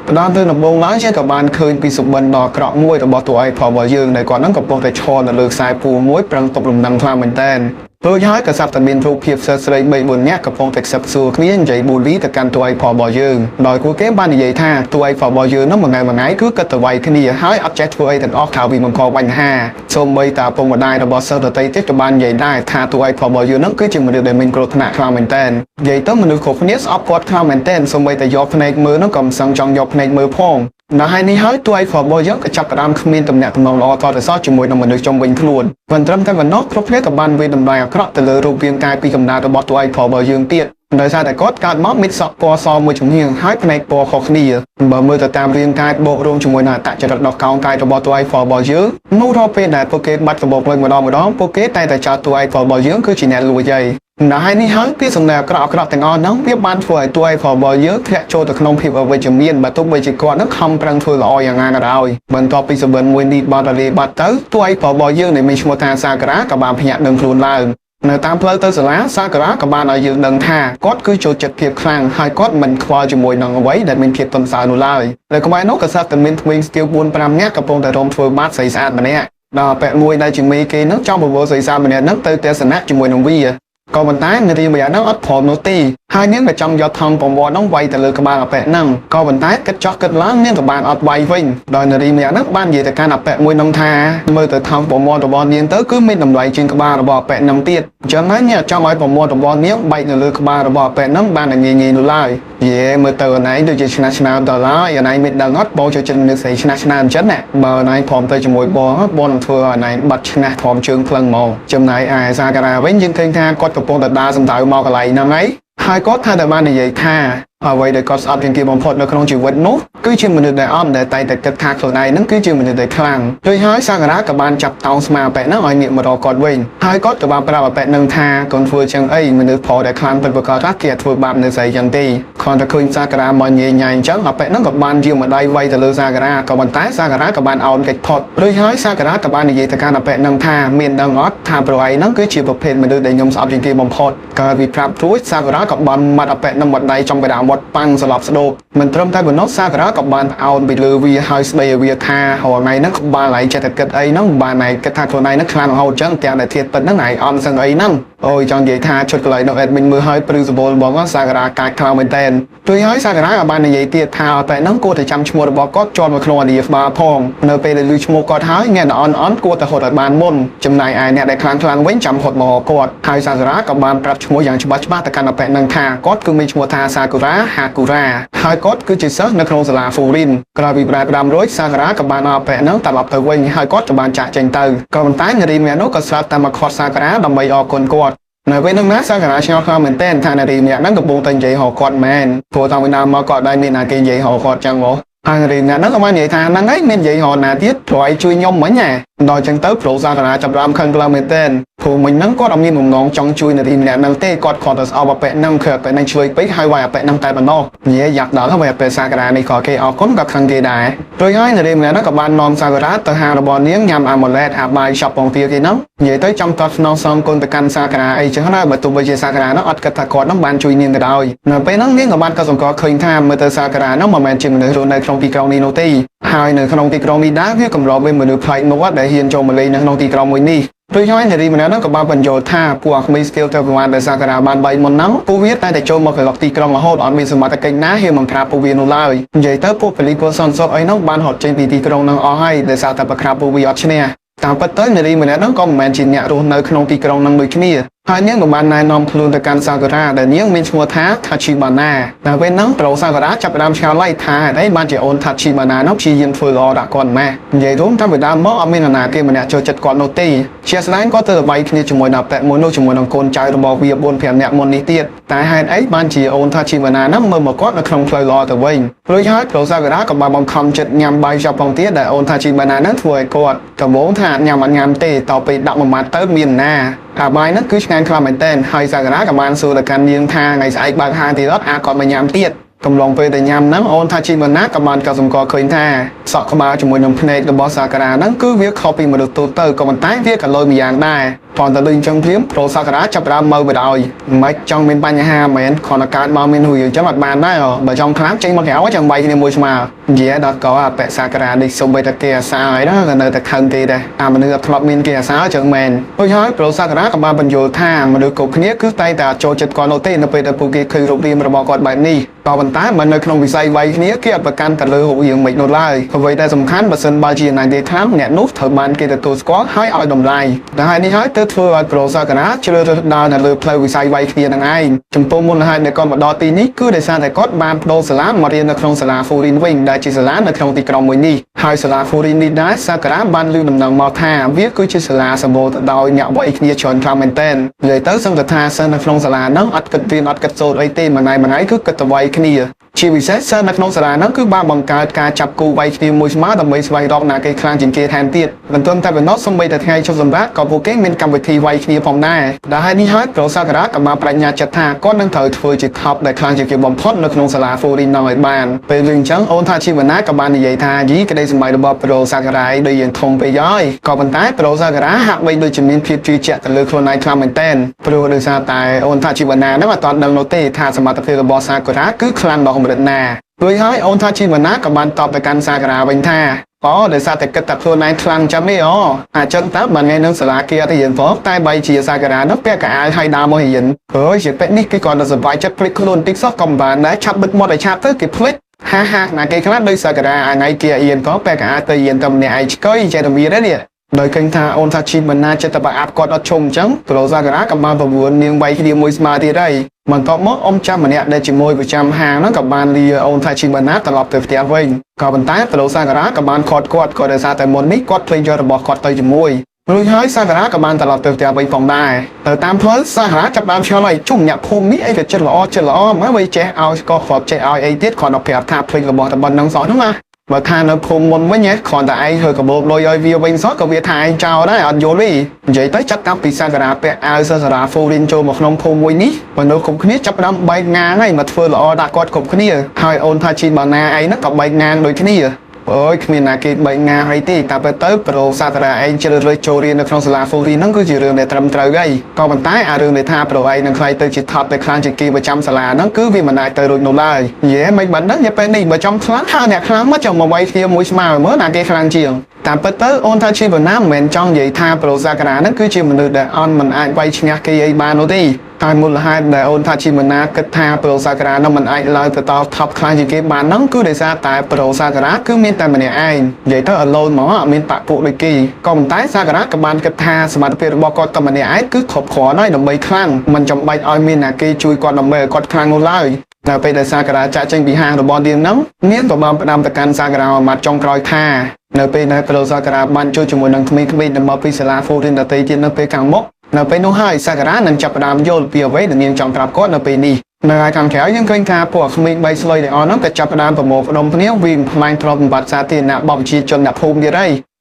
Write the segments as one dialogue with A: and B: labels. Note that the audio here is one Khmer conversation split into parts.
A: ដល់ទៅដំបងឡើងជាក៏បានឃើញពីសុបិនដ៏ក្រក់មួយរបស់តួឯកផលយើងដែលគាត់នឹងកំពុងតែឈរនៅលើខ្សែពួរមួយប្រឹងទប់លំនឹងខ្លាំងមែនតើរួចហើយក៏សាប់តែមានរូបភាពសិស្សស្រី3-4នាក់កំពុងតែខ្សឹបសួរគ្នានិយាយប៊ូលីទៅកាន់តួឯកផលរបស់យើងដោយគូគេបាននិយាយថាតួឯកផលរបស់យើងនោះមួយថ្ងៃគឺគិតទៅវាយគ្នាហើយអត់ចេះធ្វើអីទាំងអស់ក្រៅពីបង្កបញ្ហាសូម្បីតែពុកម្ដាយរបស់សិស្សដទៃទៀតក៏បាននិយាយដែរថាតួឯកផលរបស់យើងនោះគឺជាមនុស្សដែលមានគ្រោះថ្នាក់ខ្លាំងមែនតើនិយាយទៅមនុស្សគ្រប់គ្នាស្អប់គាត់ខ្លាំងមែនតើសូម្បីតែយកភ្នែកមើលនោះក៏មិនសឹងចង់យកភ្នែកមើលផងដល់ហើយនេះហើយតួឯករបស់យើងក៏ចាប់ផ្ដើមគ្មានទំនាក់ទំនងល្អតទៅសោះជាមួយនឹងមនុស្សជុំវិញខ្លួនមិនត្រឹមតែប៉ុណ្ណោះគ្រប់គ្នាក៏បានវាយតម្លៃអាក្រក់ទៅលើរូបរាងកាយពីកំណើតរបស់តួឯករបស់យើងទៀតដោយសារតែគាត់កើតមកមានសក់ពណ៌សមួយជំនៀងហើយភ្នែកពណ៌ខុសគ្នាបើមើលទៅតាមរាងកាយបូករួមជាមួយនឹងអត្តចរិតដ៏កោងកាយរបស់តួឯករបស់យើងនោះរាល់ពេលដែលពួកគេបាត់កាបូបលេងម្ដងពួកគេតែងតែចោទតួឯករបស់យើងគឺជាអ្នកលួចឯងដល់ហើយនេះហើយពាក្យសម្ដីអាក្រក់ទាំងអស់ហ្នឹងវាបានធ្វើឲ្យតួឯករបស់យើងធ្លាក់ចូលទៅក្នុងភាពអវិជ្ជមានបើទោះបីជាគាត់នឹងខំប្រឹងធ្វើល្អយ៉ាងណាក៏ដោយបន្ទាប់ពីសបិនមួយនេះបាត់រលាយបាត់ទៅតួឯករបស់យើងដែលមានឈ្មោះថាសាការ៉ាក៏បានភ្ញាក់នឹងខ្លួនឡើងនៅតាមផ្លូវទៅសាលាសាការ៉ាក៏បានឲ្យយើងដឹងថាគាត់គឺចូលចិត្តភាពខ្លាំងហើយគាត់មិនខ្វល់ជាមួយនឹងអ្វីដែលមានភាពទន់សើនោះឡើយតែក្បែរនោះក៏សាប់តែមានក្មេងស្ទាវ 4-5 នាក់កំពុងតែរំធ្វើបាតស្រីស្អាតម្នាក់ដល់ពេលមួយដែលជាមេគេនឹងចង់បវរស្រីស្អាតម្នាក់នឹងទៅទស្សនៈជាមួយនឹងវាក៏ប៉ុន្តែនារីម្នាក់ហ្នឹងអត់ព្រមនោះទេហើយនាងក៏ចង់យកថង់ប្រវត្តិហ្នឹងវាយទៅលើក្បាលអប៉ែហ្នឹងក៏ប៉ុន្តែគិតចោះគិតឡើងនាងក៏បានអត់វាយវិញដោយនារីម្នាក់ហ្នឹងបាននិយាយទៅកាន់អប៉ែមួយហ្នឹងថាមើលទៅថង់ប្រវត្តិរបស់នាងទៅគឺមានតម្លៃជាងក្បាលរបស់អប៉ែហ្នឹងទៀតអញ្ចឹងហើយនាងចង់ឲ្យប្រវត្តិរបស់នាងបែកនៅលើក្បាលរបស់អប៉ែហ្នឹងបានងាយៗនោះឡើយយេមើលទៅអណៃដូចជាឆ្នះឆ្នើមដល់ហើយអណៃមានដឹងអត់បងចូលចិត្តនឹកស្រីឆ្នះឆ្នើមអញ្ចឹងណាបើអណៃព្រមទៅជាមួយបងនឹងធ្វើឲ្យអណៃបាត់ឆ្នះព្រមជើងភ្លឹងមកចំណែកឯសាការ៉ាវិញយើងឃើញថាគាត់កំពុងតែដើរសំដៅមកកន្លែងហ្នឹងហើយគាត់ថាតែបាននិយាយថាអ្វីដែលគាត់ស្អប់ជាងគេបំផុតនៅក្នុងជីវិតនោះគឺជាមនុស្សដែលអត់ដែលតែគិតថាខ្លួនឯងនឹងគឺជាមនុស្សដែលខ្លាំងដូចហើយសាការ៉ាក៏បានចាប់តោងស្មាអប៉ែហ្នឹងឲ្យងាកមករកគាត់វិញហើយគាត់ក៏បានប្រាប់អប៉ែហ្នឹងថាកូនធ្វើចឹងអីមនុស្សប្រុសដែលខ្លាំងពិតប្រាកដថាគេធ្វើបាបនៅស្រីចឹងទេគ្រាន់តែឃើញសាការ៉ាមកញ៉ៃញ៉ៃអញ្ចឹងអប៉ែហ្នឹងក៏បានយាមម្ដាយវាយទៅលើសាការ៉ាក៏ប៉ុន្តែសាការ៉ាក៏បានអោនកិច្ចផុតដូចហើយសាការ៉ាក៏បាននិយាយទៅកាន់អប៉ែហ្នឹងថាមានដឹងអត់ថាប្រុសឯងហ្នឹងគឺជាប្រភេទមនុស្សដែលខ្ញុំស្អប់ជាងគេបំផុតកាលពីប្រាប់រួចសាការ៉ាក៏បានមាត់អប៉ែហ្នឹងមកដៃចំកណ្ដាលមាត់ប៉ាំងស្លាប់ស្ដោកមិនត្រឹមតែប៉ុណ្ណោះសាការ៉ាក៏បានអោនពីលើវាហើយស្ដីឲ្យវាថារហងៃហ្នឹងក្បាលឯងចេះតែគិតអីហ្នឹងបានឯងគិតថាខ្លួនឯងហ្នឹងខ្លាំងរហូតចឹងទាំងតែធៀបពិតហ្នឹងឯងអន់សឹងអីហ្នឹងអូយចង់និយាយថាឈុតកន្លែងនោះអេដមីនមើលឲ្យព្រឺសបូលបងសាការ៉ាកាចខ្លាំងមែនតើជួយឲ្យសាការ៉ាក៏បាននិយាយទៀតថាតែហ្នឹងគួរតែចាំឈ្មោះរបស់គាត់ជាប់នៅក្នុងអាឌីហ្វាផងនៅពេលដែលឮឈ្មោះគាត់ហើយអ្នកដែលអន់គួរតែហត់ឲ្យបានមុនចំណែកឯអ្នកដែលខ្លាំងវិញចាំហត់មកគាត់ហើយសាការ៉ាក៏បានប្រាប់ឈ្មោះយ៉ាងច្បាស់ទៅកាន់អប៉ែហ្នឹងថាគាត់គឺមានឈ្មោះថាសាគូរ៉ាហាគូរ៉ាហើយគាត់គឺជាសិស្សនៅក្នុងសាលាហ្វូរីនក្រោយពីប្រែផ្ដាំរួចសាការ៉ាក៏បានអប៉ែហ្នឹងត្រឡប់ទៅវិញហើយគាត់ក៏បានចាក់ចេញទៅក៏ប៉ុន្តែនារីម្នាក់នោះក៏ស្រាប់តែមកខាត់សាការ៉ាដើម្បីអរគុណគាត់នៅពេលនោះណាសាការ៉ាឆ្ងល់ខ្លាំងមែនទែនថានារីម្នាក់ហ្នឹងកំពុងតែនិយាយហៅគាត់មែនព្រោះតាំងពីដើមមកគាត់ដែរមានអាគេនិយាយហៅគាត់ចឹងហ៎ហើយនារីម្នាក់ហ្នឹងក៏បាននិយាយថាហ្នឹងឯងមាននិយាយហៅណាទៀតព្រោះឲ្យជួយខ្ញុំមិញណាដល់ចឹងទៅប្រូសាការ៉ាចាប់ដើមខឹងខ្លាំងមែនទែនព្រោះមិញហ្នឹងគាត់អត់មានបំណងចង់ជួយនារីម្នាក់ហ្នឹងទេគាត់គ្រាន់តែស្អប់អប៉ែហ្នឹងគឺអប៉ែហ្នឹងជួយពេកហើយវាយអប៉ែហ្នឹងតែប៉ុណ្ណោះនិយាយយ៉ាក់ដល់ហើយអប៉ែសាការ៉ានេះក៏គេអរគុណក៏ខឹងគេដែររួចហើយនារីម្នាក់ហ្នឹងក៏បាននាំសាការ៉ាទៅហារបស់នាងញ៉ាំអាម៉ូឡេតអាបាយឆប់ពងទាគេហ្នឹងនិយាយទៅចំតតស្នងសមគុណទៅកាន់សាការ៉ាអីចឹងណាបើទោះបីជាសាការ៉ាហ្នឹងអត់គិតថាគាត់ហ្នឹងបានជួយនាងក៏ដោយនៅពេលហ្នឹងនាងក៏បានកត់សម្គាល់ឃើញថាមើលទៅសាការ៉ាហ្នឹងមិនមែនជាមនុស្សរស់នៅក្នុងទីក្រុងនេះនោះទេហើយនៅក្នុងទីក្រុងនេះដែរវាកម្រមានមនុស្សប្លែកមុខដែលហ៊ានចូលមកលេងនៅក្នុងទីក្រុងមួយនេះព្រោះហើយនារីម្នាក់ហ្នឹងក៏បានបញ្យល់ថាពួកអាក្មេងស្គាល់ទៅប្រមាណដែលសាការ៉ាបាន3មុនហ្នឹងពួកវាតែចូលមកកន្លងទីក្រុងរហូតអត់មានសមត្ថកិច្ចណាហ៊ានបង្ក្រាបពួកវានោះឡើយនិយាយទៅពួកប៉ូលីសពលសន្តិសុខអីហ្នឹងបានហត់ចេញពីទីក្រុងហ្នឹងអស់ហើយដោយសារតែបង្ក្រាបពួកវាអត់ឈ្នះតាមពិតទៅនារីម្នាក់ហ្នឹងក៏មិនមែនជាអ្នករស់នៅក្នុងទីក្រុងហ្នឹងដូចគ្នាហើយនាងក៏បានណែនាំខ្លួនទៅកាន់សាការ៉ាដែលនាងមានឈ្មោះថាថាឈីបាណាដល់ពេលហ្នឹងប្រូសាការ៉ាចាប់ផ្ដើមឆ្ងល់ឡៃថាអីបានជាអូនថាឈីបាណានោះព្យាយាមធ្វើល្អដាក់គាត់ម៉ែនិយាយរួមតាមពីដើមមកអត់មាននរណាគេម្នាក់ចូលចិត្តគាត់នោះទេជាស្ដែងគាត់ទៅវាយគ្នាជាមួយដល់ប៉ែមួយនោះជាមួយនឹងកូនចៅរបស់វា 4-5 នាក់មុននេះទៀតតែហេតុអីបានជាអូនថាឈីបាណានោះមើលមកគាត់នៅក្នុងផ្លូវល្អទៅវិញរួចហើយប្រូសាការ៉ាក៏បានបង្ខំចិត្តញ៉ាំបាយចាប់ផងទៀតដែលអូនថាឈីបាណានោះធ្វើឲ្យគាត់កំពុងថាញ៉ាំអត់ញ៉ាំទេតទៅដាក់មួយម៉ាត់ទៅមានណាអាបាយហ្នឹងគឺឆ្ងាញ់ខ្លាំងមែនទែនហើយសាការ៉ាក៏បានសួរទៅកាន់នាងថាថ្ងៃស្អែកបើកហាងទៀតអត់គាត់មកញ៉ាំទៀតកំឡុងពេលតែញ៉ាំហ្នឹងអូនថាជីវណាក៏បានកត់សម្គាល់ឃើញថាសក់ក្បាលជាមួយនឹងភ្នែករបស់សាការ៉ាហ្នឹងគឺវាខុសពីមនុស្សទូទៅក៏ប៉ុន្តែវាក៏លយម្យ៉ាងដែរ តតែលេងចឹងព្រាមប្រូសាការ៉ាចាប់ដើមមើលបដ ឲ្យមិនចង់មានបញ្ហាមែនគ្រាន់តែកើតមកមានហួយអញ្ចឹងអត់បានដែរបើចង់ខ្លាំងចេញមកក្រៅចាំបាយគ្នាមួយស្មើនិយាយដល់កអបិសាការ៉ានេះសូម្បីតែគេអាសាហើយណាក៏នៅតែខឹងគេដែរអាមនុស្សអត់ធ្លាប់មានគេអាសាអញ្ចឹងមែនដូចហើយប្រូសាការ៉ាក៏បានបញ្យល់ថាមនុស្សគ្រប់គ្នាគឺតែងតែចូលចិត្តគាត់នោះទេនៅពេលដែលពួកគេឃើញរូបរាងរបស់គាត់បែបនេះក៏ប៉ុន្តែមិននៅក្នុងវិស័យវាយគ្នាគេអត់ប្រកាន់តែលើរូបរាងមិននោះឡើយអ្វីដែលសំខាន់បើសិនបើជាណាគេខ្លាំងអ្នកនោះត្រូវបានគេទទួលស្គាល់ហើយឲ្យតម្លៃដែលហើយនេះហើយទើបធ្វើឲ្យប្រូសាការ៉ាជ្រើសរើសដើរនៅលើផ្លូវវិស័យវាយគ្នានឹងឯងចំពោះមូលហេតុនៃគាត់មកដល់ទីនេះគឺដោយសារតែគាត់បានបដូរសាលាមករៀននៅក្នុងសាលា Foreign វិញដែលជាសាលានៅក្នុងទីក្រុងមួយនេះហើយសាលា Foreign នេះដែរសាការ៉ាបានលើកដំណឹងមកថាវាគឺជាសាលាសម្បូរទៅដោយអ្នកវាយគ្នាច្រើនខ្លាំងមែនទែននិយាយទៅសង្កត់ថាសិស្សនៅក្នុងសាលាហ្នឹងអត់គិតរៀនអត់គិតសូត្រអីទេម្នាក់ៗគឺគិតតែវាយគ្នាជាពិសេសសិស្សនៅក្នុងសាលាហ្នឹងគឺបានបង្កើតការចាប់គូវាយគ្នាមួយស្មើដើម្បីស្វែងរកណាគេខ្លាំងជាងគេថែមទៀតមិនទាន់តែប៉ុណ្ណោះសូម្បីតែថ្ងៃចុងសម្រាប់ក៏ពួកគេមានកម្មវិធីវាយគ្នាផងដែរដែលហើយនេះហើយប្រូសាការ៉ាក៏បានបញ្ញាចិត្តថាគាត់នឹងត្រូវធ្វើជា top ដែលខ្លាំងជាងគេបំផុតនៅក្នុងសាលា Foreign ហ្នឹងឲ្យបានពេលវិញអញ្ចឹងអូនថាជីវណាក៏បាននិយាយថាយីក្តីសម្បៃរបស់ប្រូសាការ៉ាដូចយើងធំពេកហើយក៏ប៉ុន្តែប្រូសាការ៉ាហាក់បីដូចជាមានភាពជឿជាក់ទៅលើខ្លួនឯងខ្លាំងមែនទែនព្រោះដោយសារតែអូនថាជីវណាហ្នឹងអត់ដឹងនោះទេថាសមត្ថភាពរបស់សាការ៉ាគឺខ្លាំងដល់កម្រិតណារួចហើយអូនថាជីវណាក៏បានតបទៅកាន់សាការ៉ាវិញថាអូដោយសារតែគិតតែខ្លួនឯងខ្លាំងចាំទេអូអាចតើបើថ្ងៃនឹងសាលាគេអត់រៀនផងតែបីជាសាការ៉ានោះពាក់កៅអៅឲ្យដើមមករៀនព្រោះជាពេលនេះគេគាត់ទៅសប្បាយចិត្តភ្លេចខ្លួនតិចសោះក៏មិនបានដែរឆាប់បិទមាត់ឲ្យឆាប់ទៅគេភ្លេចហាណាគេខ្លះដោយសាការ៉ាថ្ងៃគេរៀនផងពាក់កៅអៅទៅរៀនតែម្នាក់ឯងឆ្កុយចេះតែវាទេនេះដោយឃើញថាអូនថាជីមិនណាចិត្តតែបើអាប់គាត់អត់ជុំអញ្ចឹងប្រូសាការ៉ាក៏បានប្រមូលនាងវាយគ្នាមួយស្មើទៀតហើយបន្ទាប់មកអ៊ំចាំម្នាក់ដែលជាមួយប្រចាំហាងហ្នឹងក៏បានលាអូនថាជីមិនណាត្រឡប់ទៅផ្ទះវិញក៏ប៉ុន្តែប្រូសាការ៉ាក៏បានខត់គាត់ក៏ដោយសារតែមុននេះគាត់ភ្លេចយករបស់គាត់ទៅជាមួយរួចហើយសាការ៉ាក៏បានត្រឡប់ទៅផ្ទះវិញផងដែរទៅតាមផ្លូវសាការ៉ាចាប់បានឆ្ងល់ហើយជុំអ្នកភូមិនេះអីក៏ចិត្តល្អមកវិញចេះឲ្យស្គាល់គ្រាប់ចេះឲ្យអីទៀតគាត់ដល់ប្រាប់ថាភ្លេចរបស់តំបន់ហ្នឹងសោះហ្នឹងណាបើថានៅភូមិមុនវិញគ្រាន់តែឯងធ្វើកបោបលុយឲ្យវាវិញសោះក៏វាថាឯងចោលដែរអត់យល់ទេនិយាយទៅចាប់តាំងពីសាការ៉ាពាក់អាវសិស្សសាលា Foreign ចូលមកក្នុងភូមិមួយនេះមនុស្សគ្រប់គ្នាចាប់ផ្ដើមបែកងាងហើយមកធ្វើល្អដាក់គាត់គ្រប់គ្នាហើយអូនថាជីបាណាឯងហ្នឹងក៏បែកងាងដូចគ្នាអូយគ្មានណាគេបែកងាអីទេតែទៅប្រូសាការ៉ាឯងជ្រើសរើសចូលរៀននៅក្នុងសាលា Foreign ហ្នឹងគឺជារឿងដែលត្រឹមត្រូវហើយក៏ប៉ុន្តែអារឿងដែលថាប្រូឯងនឹងខ្លាយទៅជា top ដែលខ្លាំងជាងគេប្រចាំសាលាហ្នឹងគឺវាមិនអាចទៅរួចនោះឡើយយេមិនបានដឹងពេលនេះបើចង់ខ្លាំងហៅអ្នកខ្លាំងមកចាំមកវាយគ្នាមួយស្មើមើលណាគេខ្លាំងជាងតាមពិតទៅអូនថាជីវណាមិនមែនចង់និយាយថាប្រូសាការ៉ាហ្នឹងគឺជាមនុស្សដែលអន់មិនអាចវាយឈ្នះគេអីបាននោះទេតែមូលហេតុដែលអូនថាជីវណាគិតថាប្រូសាការ៉ានឹងមិនអាចឡើងទៅដល់ top ខ្លាំងជាងគេបានហ្នឹងគឺដោយសារតែប្រូសាការ៉ាគឺមានតែម្នាក់ឯងនិយាយទៅ alone មកអត់មានបាក់ពួកដូចគេក៏ប៉ុន្តែសាការ៉ាក៏បានគិតថាសមត្ថភាពរបស់គាត់តែម្នាក់ឯងគឺគ្រប់គ្រាន់ហើយដើម្បីខ្លាំងមិនចាំបាច់ឲ្យមានណាគេជួយគាត់ដើម្បីឲ្យគាត់ខ្លាំងនោះឡើយនៅពេលដែលសាការ៉ាចាក់ចេញពីហាងរបស់នាងហ្នឹងនាងក៏បានផ្ដាំទៅកាន់សាការ៉ាមួយម៉ាត់ចុងក្រោយថានៅពេលដែលប្រូសាការ៉ាបានជួយជាមួយនឹងក្មេងៗដែលមកពីសាលា Foreign ដទៃទៀតនៅពេលខាងមុខនៅពេលនោះហើយសាការ៉ានឹងចាប់ផ្ដើមយល់ពីអ្វីដែលនាងចង់ប្រាប់គាត់នៅពេលនេះនៅឯខាងក្រៅយើងឃើញថាពួកក្មេង3ស្លុយទាំងអស់នោះក៏ចាប់ផ្ដើមប្រមូលផ្ដុំគ្នាវិញផ្លាញ់ទ្រព្យសម្បត្តិសាធារណៈរបស់ប្រជាជនអ្នកភូមិទៀ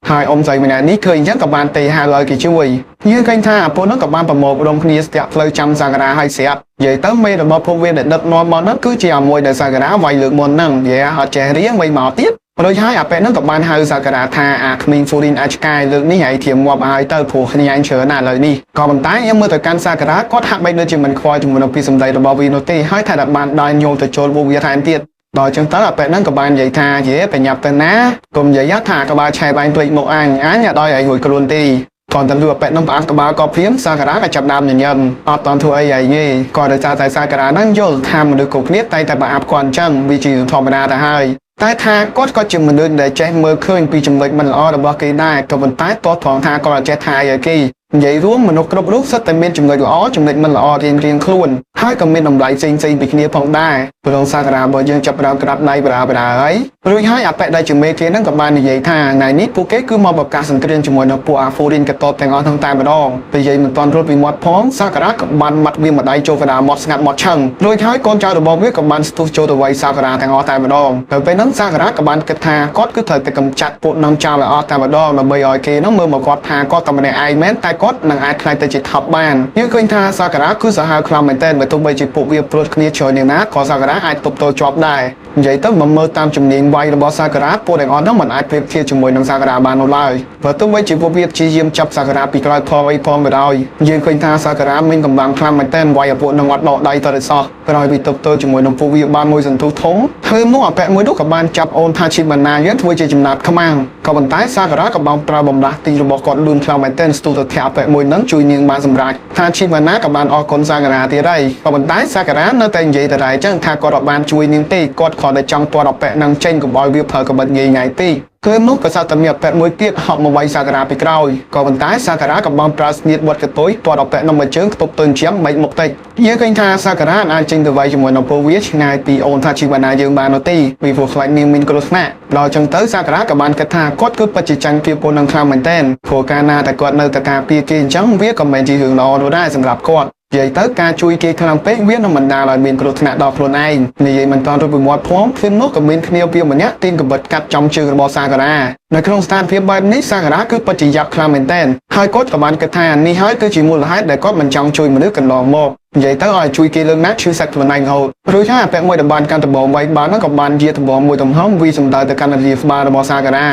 A: តហើយអ៊ំស្រីម្នាក់នេះឃើញអញ្ចឹងក៏បានទេហៅឲ្យគេជួយយើងឃើញថាពួកនោះក៏បានប្រមូលផ្ដុំគ្នាស្ទាក់ផ្លូវចាំសាការ៉ាឲ្យស្រាប់និយាយទៅមេរបស់ភូមិវាដែលដឹកនាំមកនោះគឺជាអាមួយដែលសាការ៉ាវាយលើកមុនហ្នឹងនិយាយអត់ចេះរៀងវិញមកទៀតព្រោះហើយអាពេលហ្នឹងក៏បានហៅសាការ៉ាថាអាក្មេង Foreign អាចឆ្កែលើកនេះហើយធៀមងាប់ឲ្យទៅព្រោះគ្នាឯងច្រើនណាស់ឥឡូវនេះក៏ប៉ុន្តែយើងមើលទៅកាន់សាការ៉ាគាត់ហាក់បីដូចជាមិនខ្វល់ជាមួយនឹងពីសម្ដីរបស់វានោះទេហើយថាតែបានដល់ញោមទៅចូលពួកវាថែមទៀតដល់ចឹងទៅអាពេលហ្នឹងក៏បាននិយាយថាយេប្រញាប់ទៅណាកុំនិយាយថាក្បាលឆែបាញ់ភ្លេចមុខអញអត់ឲ្យរួចខ្លួនទេគាត់ទៅលឺអាពេលហ្នឹងផ្អាកក្បាលក៏ព្រាមសាការ៉ាក៏ចាប់ដើមញញឹមអត់តន់ធ្វើអីហើយទេគាត់ដោយសារតែសាការ៉ាហ្នឹងយល់ថាមនុស្សគ្រប់គ្នាតែតែបើអាប់គាត់អញ្ចឹងវាជាធម្មតាទៅហើយតែថាគាត់ក៏ជាមនុស្សដែលចេះមើលឃើញពីចំណុចមិនល្អរបស់គេដែរក៏ប៉ុន្តែតោះត្រង់ថាគាត់អត់ចេះថាឲ្យគេនិយាយរួមមនុស្សគ្រប់រូបសុទ្ធតែមានចំណុចល្អចំណុចមិនល្អរៀងៗខ្លួនហើយក៏មានតម្លៃផ្សេងៗពីគ្នាផងដែរព្រោះសាការ៉ារបស់យើងចាប់ផ្ដើមក្រាបដៃប្រាហើយរួចហើយអបិដែលជាមេគេហ្នឹងក៏បាននិយាយថាថ្ងៃនេះពួកគេគឺមកប្រកាសសង្គ្រាមជាមួយនឹងពួកអា Foreign កតបទាំងអស់ទាំងតែម្ដងពេលនិយាយមិនទាន់រួចពីមាត់ផងសាការ៉ាក៏បានមាត់វាម្ដាយចូលកណ្ដាលមាត់ស្ងាត់មាត់ឆឹងរួចហើយកូនចៅរបស់វាក៏បានស្ទុះចូលទៅវាយសាការ៉ាទាំងអស់តែម្ដងទៅពេលហ្នឹងសាការ៉ាក៏បានគិតថាគាត់គឺត្រូវតែកម្ចាត់ពួកនឹងចោលឲ្យអស់តែម្ដងដើម្បីឲ្យគេហ្នឹងមើលមកគាត់ថាគាត់តែម្នាក់ឯងមែនតែគាត់នឹងអាចខ្លាចទៅជា top បានយើងឃើញថាសាការ៉ាគឺសាហាវខ្លាំងមែនទែនបើទោះបីជាពួកវាព្រួតគ្នាច្រើនយ៉ាងណាក៏សាការ៉ាអាចទប់ទល់ជាប់ដែរ និយាយទៅមកមើលតាមជំនាញវាយរបស់សាការ៉ាពួកទាំងអស់ហ្នឹងមិនអាចប្រៀបធៀបជាមួយនឹងសាការ៉ាបាននោះឡើយបើទោះបីជាពួកវាព្យាយាមចាប់សាការ៉ាពីក្រោយផងអីផងក៏ដោយយើងឃើញថាសាការ៉ាមានកម្លាំងខ្លាំងមែនទែនវាយឲ្យពួកនឹងអត់ដកដៃទៅទេសោះក្រោយពីទប់ទល់ជាមួយនឹងពួកវាបានមួយសន្ទុះធំធ្វើមកអពាក់មួយនោះក៏បានចាប់អូនថាឈីបាណាយើងធ្វើជាចំណាត់ខ្មាំងក៏ប៉ុន្តែសាការ៉ាក៏បានប្រើបំលាស់ទីរបស់គាត់លឿនខ្លាំងមែនទែនស្ទុះទៅធាក់អពាក់មួយហ្នឹងជួយនាងបានសម្រេចថាឈីបាណាក៏បានអរគុណសាការ៉ាទៀតហើយក៏ប៉ុន្តែសាការ៉ានៅតែនិយាយតែដែរចឹងថាគាត់អត់បានជួយនាងទេគាត់គ្រាន់តែចង់ទាត់អពាក់ហ្នឹងចេញកុំឲ្យវាប្រើក្បិតងាយងាយទេគឺនោះក៏សត្វតែមានអពាក់មួយទៀតហប់មកវាយសាការ៉ាពីក្រោយក៏ប៉ុន្តែសាការ៉ាក៏បានប្រើស្នៀតវត្តកតុយទាត់អពាក់នឹងមួយជើងខ្ទប់ទៅជាមិនមុខតិចយើងឃើញថាសាការ៉ាអាចចេញទៅវាយជាមួយនឹងពួកវាឆ្ងាយពីអូនថាជីវ៉ាណាយើងបាននោះទេពីព្រោះខ្លាចនាងមានគ្រោះថ្នាក់ដល់ចឹងទៅសាការ៉ាក៏បានគិតថាគាត់គឺពិតជាចាញ់ពីពួកនឹងខ្លាំងមែនទែនព្រោះកាលណាតែគាត់នៅតែការពារគេអញ្ចឹងវាក៏មិនជារឿងល្អនោះដែរសម្រាប់គាត់និយាយទៅការជួយគេខ្លាំងពេកវានឹងមិនដាល់ឲ្យមានគ្រោះថ្នាក់ដល់ខ្លួនឯងនិយាយមិនតាន់រួចពីមាត់ផងឃើញនោះក៏មានគ្នាពីម្នាក់ទាញកបិតកាត់ចំជើងរបស់សាការ៉ានៅក្នុងស្ថានភាពបែបនេះសាការ៉ាគឺពិតជាយ៉ាប់ខ្លាំងមែនទែនហើយគាត់ក៏បានគិតថានេះហើយគឺជាមូលហេតុដែលគាត់មិនចង់ជួយមនុស្សកន្លងមកនិយាយទៅឲ្យជួយគេលើកណាឈឺសាច់ខ្លួនឯងរហូតរួចហើយអពាក់មួយដែលបានកាន់ដំបង3ក្បាលនោះក៏បានជាដំបងមួយទំហំវាសំដៅទៅកាន់រាក្បាលរបស់សាការ៉ា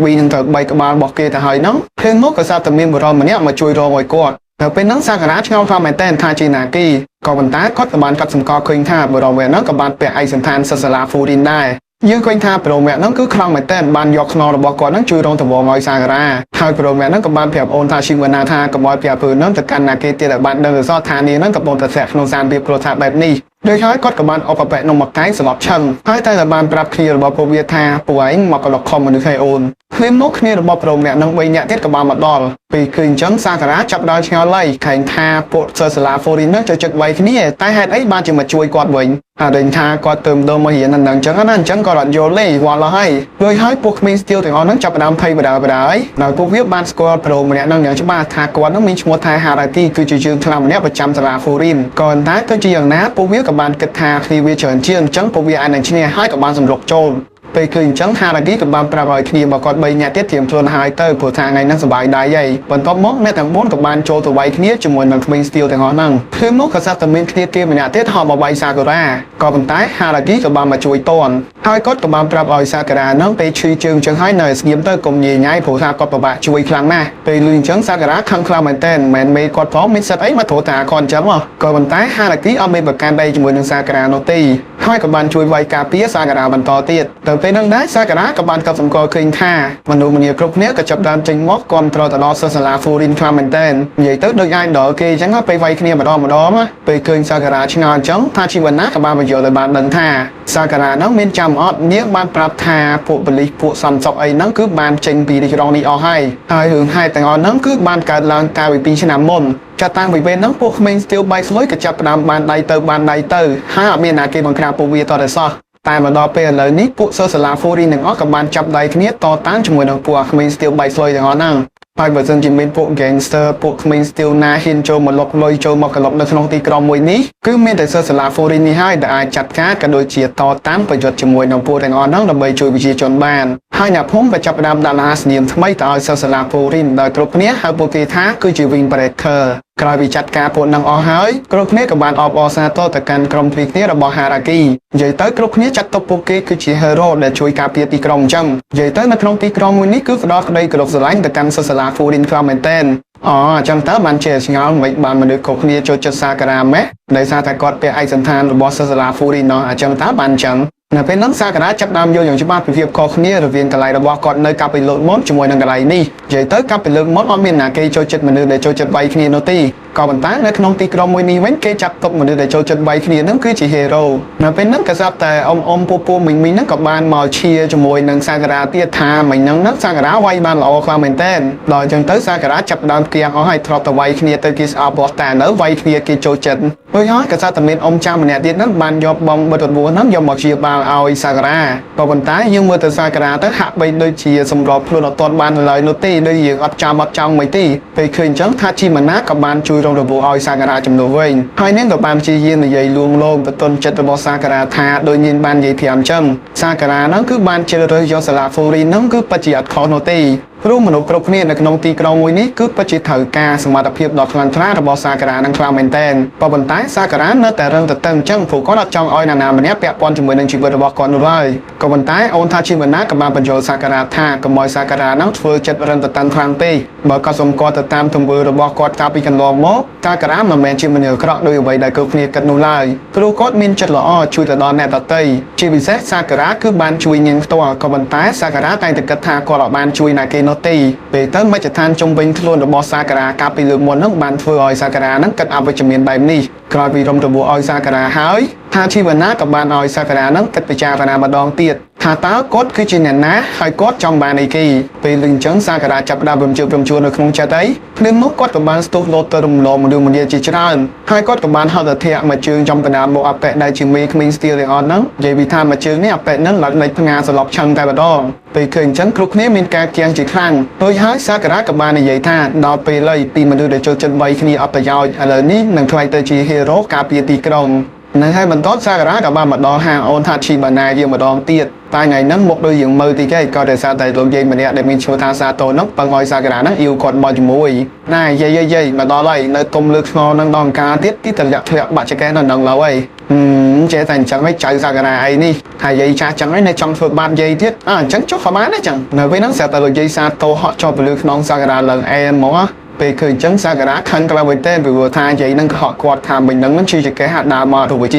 A: វានឹងទៅ3ក្បាលរបស់គេទៅហើយនោះឃើញនោះក៏សាប់តែមានបរិមម្នាក់មកជួយរកឲ្យគាត់នៅពេលហ្នឹងសាការ៉ាឆ្ងល់ថាមែនតើថាជាណាគីក៏ប៉ុន្តែគាត់ក៏បានកត់សម្គាល់ឃើញថាបរិមហ្នឹងក៏បានពាក់ឯកសណ្ឋានសិស្សសាលាហ្វូរីនដែរយើងឃើញថាបរិមហ្នឹងគឺខ្លាំងមែនតើបានយកខ្នងរបស់គាត់ហ្នឹងជួយរងដំបងឲ្យសាការ៉ាហើយបរិមហ្នឹងក៏បានប្រាប់អូនថាឈីវ៉ាណាថាកុំឲ្យប្រាប់ព្រឺហ្នឹងទៅកាន់ណាគីទៀតឲ្យបានដឹងសោះថានេះហ្នឹងក៏បងតែធ្លាក់ក្នុងសានភាពគ្រោះថ្នាក់បែបនេះដោយហើយគាត់ក៏បានអបអពាក់នំមកកែងស្លាប់ឆឹងហើយតែបានប្រាប់គ្នារបស់ពួកវាថាពួកឯងមកកន្លក់ខំមនុស្សឲ្យអូនឃើញមកគ្នារបស់ប្រុសម្នាក់នឹង3នាក់ទៀតក៏បានមកដល់ពេលឃើញអញ្ចឹងសាការ៉ាចាប់ដល់ឆ្ងល់ឡៃខែងថាពួកសិស្សសាលាហ្វូរីននឹងចូលចិត្តវាយគ្នាតែហេតុអីបានជាមកជួយគាត់វិញអាដេញថាគាត់ទៅម្ដងមករៀនហ្នឹងអញ្ចឹងណាអញ្ចឹងក៏រត់យល់លេវល់ឡោះហើយរួចហើយពួកក្មេងស្ទៀវទាំងអស់ហ្នឹងចាប់ផ្ដើមភ័យបដាបដាហើយដោយពួកវាបានស្គាល់ប្រុសម្នាក់នឹងយ៉ាងច្បាស់ថាគាត់នឹងមានឈ្មោះថាហារ៉ាទីគឺជាយើងខ្លាំងម្នាក់ប្រចាំសាលាហ្វូរីនក៏ប៉ុន្តែទៅជាយ៉ាងណាពួកវាក៏បានគិតថាគ្នាវាច្រើនជាងអញ្ចឹងពួកវាអាចនឹងឈ្នះហើយក៏បានសម្រុកចូលពេលឃើញអញ្ចឹងហារ៉ាគីក៏បានប្រាប់ឲ្យគ្នាមកគាត់3នាក់ទៀតត្រៀមខ្លួនហើយទៅព្រោះថាថ្ងៃហ្នឹងសប្បាយដៃហើយបន្ទាប់មកអ្នកទាំង4ក៏បានចូលទៅវាយគ្នាជាមួយនឹងក្មេងស្ទៀវទាំងអស់ហ្នឹងឃើញមកក៏សាប់តែមានគ្នាគេម្នាក់ទៀតហប់មកវាយសាការ៉ាក៏ប៉ុន្តែហារ៉ាគីក៏បានមកជួយតន់ហើយគាត់ក៏បានប្រាប់ឲ្យសាការ៉ាហ្នឹងពេលឈឺជើងអញ្ចឹងហើយនៅស្ងៀមទៅកុំញ៉ៃញ៉ៃព្រោះថាគាត់ពិបាកជួយខ្លាំងណាស់ពេលលឺអញ្ចឹងសាការ៉ាខឹងខ្លាំងមែនតើមិនមែនគាត់ផងមានសិទ្ធអីមកធ្វើតាគាត់អញ្ចឹងក៏ប៉ុន្តែហារ៉ាគីអត់មានប្រកាន់ដីជាមួយនឹងសាការ៉ានោះទេហើយក៏បានជួយវាយការពារសាការ៉ាបន្តទៀតទៅពេលហ្នឹងដែរសាការ៉ាក៏បានកត់សម្គាល់ឃើញថាមនុស្សម្នាគ្រប់គ្នាក៏ចាប់ដើមចេញមកគាំទ្រទៅដល់សិស្សសាលាហ្វូរីនខ្លាំងមែនតើនិយាយទៅដូចអាចដល់គេអញ្ចឹងពេលវាយគ្នាម្ដងពេលឃើញសាការ៉ាឆ្ងល់អញ្ចឹងថាជីវ៉ាណាក៏បានបញ្យល់ឲ្យបានដឹងថាសាការ៉ាហ្នឹងមានចាំអត់នាងបានប្រាប់ថាពួកប៉ូលីសពួកសំសក់អីហ្នឹងគឺបានចេញពីរាជរងនេះអស់ហើយរឿងហេតុទាំងអស់ហ្នឹងគឺបានកើតឡើងកាលពី2ឆ្នាំមុនចាតាំងពីពេលហ្នឹងពួកក្មេងស្ទៀវបែកស្លុយក៏ចាប់ផ្ដើមបានដៃទៅហើយអត់មានណាគេបង្ក្រាបពួកវាតតែសោះតែមកដល់ពេលឥឡូវនេះពួកសិស្សសាលាហ្វូរីនទាំងអស់ក៏បានចាប់ដៃគ្នាតតាំងជាមួយនឹងពួកក្មេងស្ទៀវបែកស្លុយទាំងអស់ហ្នឹងហើយបើសិនជាមានពួក gangster ពួកក្មេងស្ទៀវណាហ៊ានចូលមកលុកលុយចូលមកកលុកនៅក្នុងទីក្រុងមួយនេះគឺមានតែសិស្សសាលាហ្វូរីននេះហើយដែលអាចចាត់ការក៏ដូចជាតតាំងប្រយុទ្ធជាមួយនឹងពួកទាំងអស់ហ្នឹងដើម្បីជួយប្រជាជនបានហើយអ្នកភូមិក៏ចាប់ផ្ដើមដាក់អាសនាមថ្មីទៅឲ្យសិស្សសាលាហ្វូរីនដោយគ្រប់គ្នាហៅពួកគេថាគឺជា wing breakerក្រោយពីចាត់ការពួកនឹងអស់ហើយគ្រប់គ្នាក៏បានអបអរសាទរទៅកាន់ក្រុមភីគ្នារបស់ហារ៉ាគីនិយាយទៅគ្រប់គ្នាចាត់ទុកពួកគេគឺជា hero ដែលជួយការពារទីក្រុងអញ្ចឹងនិយាយទៅនៅក្នុងទីក្រុងមួយនេះគឺផ្ដោតក្តីគោរពស្រឡាញ់ទៅកាន់សិស្សសាលាហ្វូរីនខ្លាំងមែនទែនអញ្ចឹងតើបានជាឆ្ងល់មិនបានមនុស្សគ្រប់គ្នាចូលចិត្តសាការ៉ាម៉េះដោយសារតែគាត់ពាក់ឯកសណ្ឋានរបស់សិស្សសាលាហ្វូរីនអញ្ចឹងតើបានអញ្ចឹងនៅពេលហ្នឹងសាការ៉ាចាប់ដើមយល់យ៉ាងច្បាស់ពីភាពខុសគ្នារវាងកន្លែងរបស់គាត់នៅកាប់ពីលើកមុនជាមួយនឹងកន្លែងនេះនិយាយទៅកាប់ពីលើកមុនអត់មានណាគេចូលចិត្តមនុស្សដែលចូលចិត្តវាយគ្នានោះទេក៏ប៉ុន្តែនៅក្នុងទីក្រុងមួយនេះវិញគេចាប់ទុកមនុស្សដែលចូលចិត្តវាយគ្នាហ្នឹងគឺជា hero នៅពេលហ្នឹងក៏ស្រាប់តែអ៊ំពូមីងហ្នឹងក៏បានមកឈៀជាមួយនឹងសាការ៉ាទៀតថាមិញហ្នឹងសាការ៉ាវាយបានល្អខ្លាំងមែនតើដល់អញ្ចឹងទៅសាការ៉ាចាប់ដើមគៀងអស់ហើយធ្លាប់តែវាយគ្នាទៅគេស្អប់បោះតែនៅវាយគ្នាគេចូលចិត្តហើយក៏ស្រាប់តែមានអ៊ំចាស់ម្នាក់ទៀតហ្នឹងបានយកបងបិទរត់ហ្នឹងយកមកជាបាលឲ្យសាការ៉ាក៏ប៉ុន្តែយើងមើលទៅសាការ៉ាទៅហាក់បីដូចជាសម្របខ្លួនអត់ទាន់បានឡើយនោះទេដូចយើងអត់ចាំអត់ចង់មិនទេពេលឃើញអញ្ចឹងថាជីម៉ាណាក៏បានជួយរងរបួសឲ្យសាការ៉ាចំនួនវិញហើយនាងក៏បានព្យាយាមនិយាយលួងលោមទៅទន់ចិត្តរបស់សាការ៉ាថាដោយនាងបាននិយាយប្រាប់អញ្ចឹងសាការ៉ាហ្នឹងគឺបានជ្រើសរើសយកសាលាហ្វូរីនហ្នឹងគឺពិតជាអត់ខុសនោះទេ ព្រោះមនុស្សគ្រប់គ្នានៅក្នុងទីក្រុងមួយនេះគឺពិតជាត្រូវការសមត្ថភាពដ៏ខ្លាំងក្លារបស់សាការៈនឹងខ្លាំងមែនទែនប៉ុន្តែសាការៈនៅតែរឹងទទឹងអញ្ចឹងព្រោះគាត់អត់ចង់ឲ្យណាណាម្នាក់ពាក់ព័ន្ធជាមួយនឹងជីវិតរបស់គាត់នោះឡើយក៏ប៉ុន្តែអូនថាជីវណាក៏បានបញ្យល់សាការៈថាកុំឲ្យសាការៈនឹងធ្វើចិត្តរឹងទទឹងខ្លាំងពេកបើគាត់សុំគាត់ទៅតាមទង្វើរបស់គាត់កាលពីកន្លងមកសាការៈមិនមែនជាមនុស្សអាក្រក់ដោយអ្វីដែលគ្រប់គ្នាគិតនោះឡើយព្រោះគាត់មានចិត្តល្អជួយទៅដល់អ្នកដទៃជាពិសេសសាការៈគឺបានជួយញៀនផ្ទាល់ក៏ប៉ុន្តែសាការៈតែងតែគិតថាគាត់អត់បានជួយអ្នកគេនោះទេពេលទៅមជ្ឈដ្ឋានជុំវិញខ្លួនរបស់សាការៈកាលពីលើកមុននោះបានធ្វើឲ្យសាការៈនឹងគិតអវិជ្ជមានបែបនេះក្រោយពីរំទបឲ្យសាការៈហើយថាជីវណាក៏បានឲ្យសាការៈនឹងគិតពិចារណាម្ដងទៀតថាតើគាត់គឺជាអ្នកណាហើយគាត់ចង់បានអីគេពេលលឹងចឹងសាការៈចាប់ផ្ដើមរំជើបរំជួលនៅក្នុងចិត្តអីភ្លាមមកគាត់ក៏បានស្ទុះលោតទៅរំលងមនុស្សម្នាជាច្រើនហើយគាត់ក៏បានហៅទៅធាក់មួយជើងចំកណ្ដាលមកអប៉ែដែលជាមេក្មេងស្ទៀលទាំងអស់ហ្នឹងនិយាយពីថាមួយជើងនេះអប៉ែហ្នឹងឡើងលេចផ្ងាសន្លប់ឆឹងតែម្ដងពេលឃើញចឹងគ្រប់គ្នាមានការគៀងជាខ្លាំងដោយហើយសាការៈក៏បាននិយាយថាដល់ពេលឥឡូវពីមនុស្សដែលចូលចិត្តបីគ្នាអត់ប្រយោជន៍ឥឡូវនេះនឹងខ្លាយទៅជាហេរ៉ូការពារទីក្រុងនៅហើយបន្តសាការៈក៏បានមកដល់ហាងអូនថាឈីបាណាយើងម្ដងទៀតតែថ្ងៃហ្នឹងមកដូចយើងមើលទីគេក៏ដោយសារតែលោកយាយម្នាក់ដែលមានឈ្មោះថាសាតូនោះបង្ឲ្យសាការៈហ្នឹងអ៊ីវគាត់មកជាមួយណាយាយមកដល់ហើយនៅទុំលើខ្នងហ្នឹងដល់អង្ការទៀតទីតម្លាក់ធ្លាក់បាក់ចកែនៅនឹងឡើយចេះតែអញ្ចឹងឯងចៅសាការៈអីនេះហើយយាយចាស់ចឹងឯងនៅចង់ធ្វើបាបយាយទៀតអញ្ចឹងចុះក៏បានដែរចឹងនៅពេលហ្នឹងស្រាប់តែលោកយាយសាតូហក់ចុះទៅលើខ្នងសាការៈឡើងអែនហ្មងពេលឃើញចឹងសាការៈខឹងក្លៅវិញតែពីព្រោះថាយាយនឹងកុហកគាត់ថាមិញនឹងជាចកេះហាក់ដើរមកទៅវិញ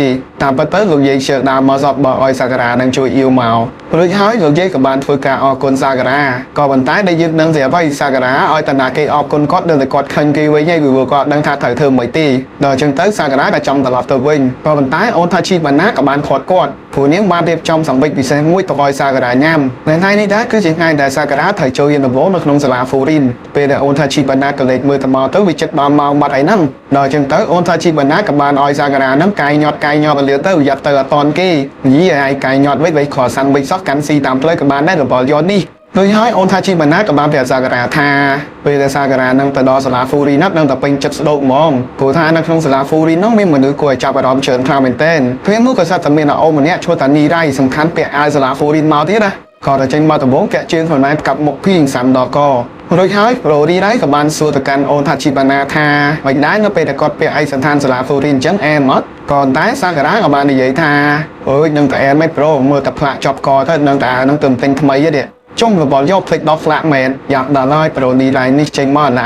A: តាមពិតទៅលោកយាយជើដើរមកសពបើឲ្យសាការៈនឹងជួយអ៊ីវមករួចហើយលោកយាយក៏បានធ្វើការអរគុណសាការៈក៏ប៉ុន្តែដែលយើងនឹងស្រាប់ហើយសាការៈឲ្យតាណាគេអរគុណគាត់ដល់តែគាត់ខឹងគេវិញហើយពីព្រោះគាត់ដឹងថាត្រូវធ្វើមិនទេដល់ចឹងទៅសាការៈក៏ចង់ត្រឡប់ទៅវិញក៏ប៉ុន្តែអូនថាជីបាណាក៏បានខាត់គាត់ព្រោះនាងបានរៀបចំសម្បិចពិសេសមួយទៅឲ្យសាការៈញ៉ាំថ្ងៃនេះដែរគឺជាថ្ងៃដែលសាការៈត្រូវចូលរៀនដំបូងនៅក្នុងសាលាហ្វូរីនពេលដែលអូនថាជីបាណាក៏លេចមើលទៅមកទៅវាចិត្តបានមកបាត់អីហ្នឹងដល់ចឹងទៅអូនថាជីបាណាក៏បានឲ្យសាការៈហ្នឹងកាយញាត់ទៅលឿនទៅយ៉ាប់ទៅអត់តន់គេនិយាយឲ្យកាយញាត់វិញខសាំងវិញសោះកាន់ស៊ីតាមផ្លូវក៏បានដែររបល់យន់នេះដោយហើយអូនថាជីបាណាក៏បានប្រាប់សាការៈថាពេលដែលសាការៈនឹងទៅដល់សាលាហ្វូរីននឹងតែពេញចិត្តស្ដោកហ្មងព្រោះថានៅក្នុងសាលាហ្វូរីននោះមានមនុស្សគួរឲ្យចាប់អារម្មណ៍ច្រើនខ្លាំងមែនទែនពេលនោះក៏ស្រាប់តែមានអូនម្នាក់ឈ្មោះតានីរ៉ៃសំខាន់ពាក់អាវសាលាហ្វូរីនមកទៀតណាគាត់តែចេញមកដំបងកាក់ជើងខ្លួនឯងកាប់មុខភីងសាំដល់ករួចហើយប្រូរីរ៉ៃក៏បានសួរទៅកាន់អូនថាជីបាណាថាមិនដែរនៅពេលដែលគាត់ពាក់ឯកសណ្ឋានសាលាហ្វូរីនអញ្ចឹងអែមអត់ក៏តែសាការៈក៏បាននិយាយថាអូយនឹងតែអែមមិនប្រូមើលតែផ្លាកជាប់កទៅនឹងតែនឹងទៅទិញថ្មីទេចុំរបល់យកភ្លេចដល់ផ្លាកមែនយ៉ាងដល់ហើយប្រូនីរ៉ៃនេះចេញមកឡ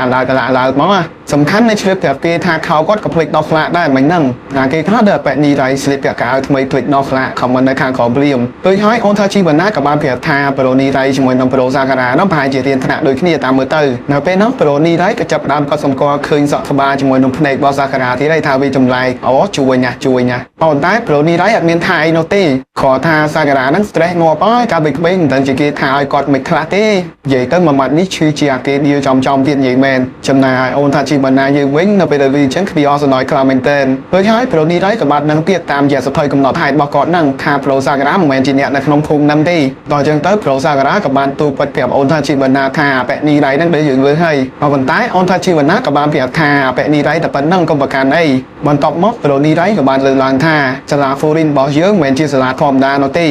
A: ើងមកសំខាន់នៃជ្រាបប្រាប់គេថាខោគាត់ក៏ភ្លេចដល់ផ្លាកដែរមិនហ្នឹងណាគេខ្លះដែលប៉ែនីរ៉ៃស្លៀកពាក់កៅអៅថ្មីភ្លេចដល់ផ្លាកខំមិននៅខាងក្រោមព្រាមដូចហើយអូនថាជីវណាក៏បានប្រាប់ថាប្រូនីរ៉ៃជាមួយនឹងប្រូសាការៈនោះប្រហែលជារៀនថ្នាក់ដូចគ្នាតាមមើលទៅនៅពេលហ្នឹងប្រូនីរ៉ៃក៏ចាប់ផ្ដើមគាត់សម្គាល់ឃើញសក់ក្បាលជាមួយនឹងភ្នែករបស់សាការៈទៀតហើយថាវាចម្លែកអូជួយណាប៉ុន្តែប្រូនីរ៉ៃអត់មានថាអីនោះទេគ្រាន់ថាសាការៈហ្នឹង stress ងាប់ហើយកាលពីក្មេងមិនដឹងជាគេថាឲ្យគាត់មិនខ្លះទេនិយាយទៅមួយម៉ាត់នេះឈឺជាអាគេដៀលចំទៀតនិយាយមែនចំណែកអូនថាជីបាណាយើងវិញនៅពេលដែលវាអញ្ចឹងគ្នាអស់សំណើចខ្លាំងមែនទែនដូចហើយប្រូនីរ៉ៃក៏បាននឹងទៀតតាមរយៈសភៅកំណត់ហេតុរបស់គាត់ហ្នឹងថាប្រូសាការៈមិនមែនជាអ្នកនៅក្នុងភូមិហ្នឹងទេដល់អញ្ចឹងទៅប្រូសាការៈក៏បានទូពិតប្រាប់អូនថាជីបាណាថាប៉ែនីរ៉ៃហ្នឹងដែលយើងលើហើយប៉ុន្តែអូនថាជីបាណាក៏បានប្រាប់ថាប៉ែនីរ៉ៃតែប៉ុណ្្នឹងកុំប្រកាន់អីបន្ទាប់មកប្រូនីរ៉ៃក៏បានលើកឡើងថាសាលាហ្វូរីនរបស់យើងមិនមែនជាសាលាធម្មតានោះទេ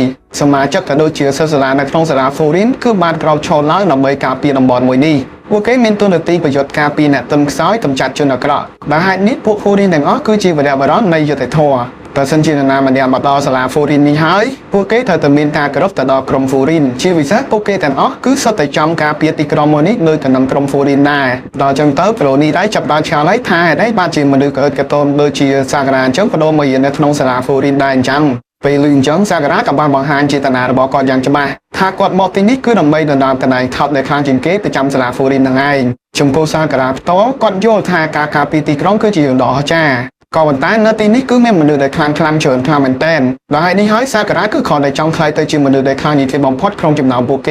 A: សមាជិកក៏ដូចជាសិស្សសាលានៅក្នុងសាលាហ្វូរីនគឺបានក្រោកឈរឡើងដើម្បីការពារតំបន់មួយនេះពួកគេមានទូនាទីប្រយុទ្ធការពារអ្នកទន់ខ្សោយកម្ចាត់ជនអាក្រក់ដែលហេតុនេះពួកហ្វូរីនទាំងអស់គឺជាវីរបុរសនៃយុត្តិធម៌បើសិនជានរណាម្នាក់មកដល់សាលាហ្វូរីននេះហើយពួកគេត្រូវតែមានការគោរពទៅដល់ក្រុមហ្វូរីនជាពិសេសពួកគេទាំងអស់គឺសុទ្ធតែចង់ការពារទីក្រុងមួយនេះដូចទៅនឹងក្រុមហ្វូរីនដែរដល់ចឹងទៅប្រូនីរ៉ៃចាប់បានឆ្ងល់ហើយថាហេតុអីបានជាមនុស្សក្អើតកតូនដូចជាសាការៈអញ្ចឹងបដូរមករៀននៅក្នុងសាលាហ្វូរីនដែរអញ្ចឹងពេលលឺអញ្ចឹងសាការៈក៏បានបង្ហាញចេតនារបស់គាត់យ៉ាងច្បាស់ថាគាត់មកទីនេះគឺដើម្បីដណ្ដើមតំណែងថោកដែលខ្លាំងជាងគេទៅចាំសាលាហ្វូរីននឹងឯងចំពោះសាការៈផ្ទាល់គាត់យល់ថាការការពារទីក្រុងគឺជារឿងដ៏អស្ចារ្យក៏ប៉ុន្តែនៅទីនេះគឺមានមនុស្សដែលខ្លាំងច្រើនមែនទែនដោយហេតុនេះហើយសាការៈគឺគ្រាន់តែចង់ខ្លាយទៅជាមនុស្សដែលខ្លាំងជាងគេបំផុតក្នុងចំណោមពួកគ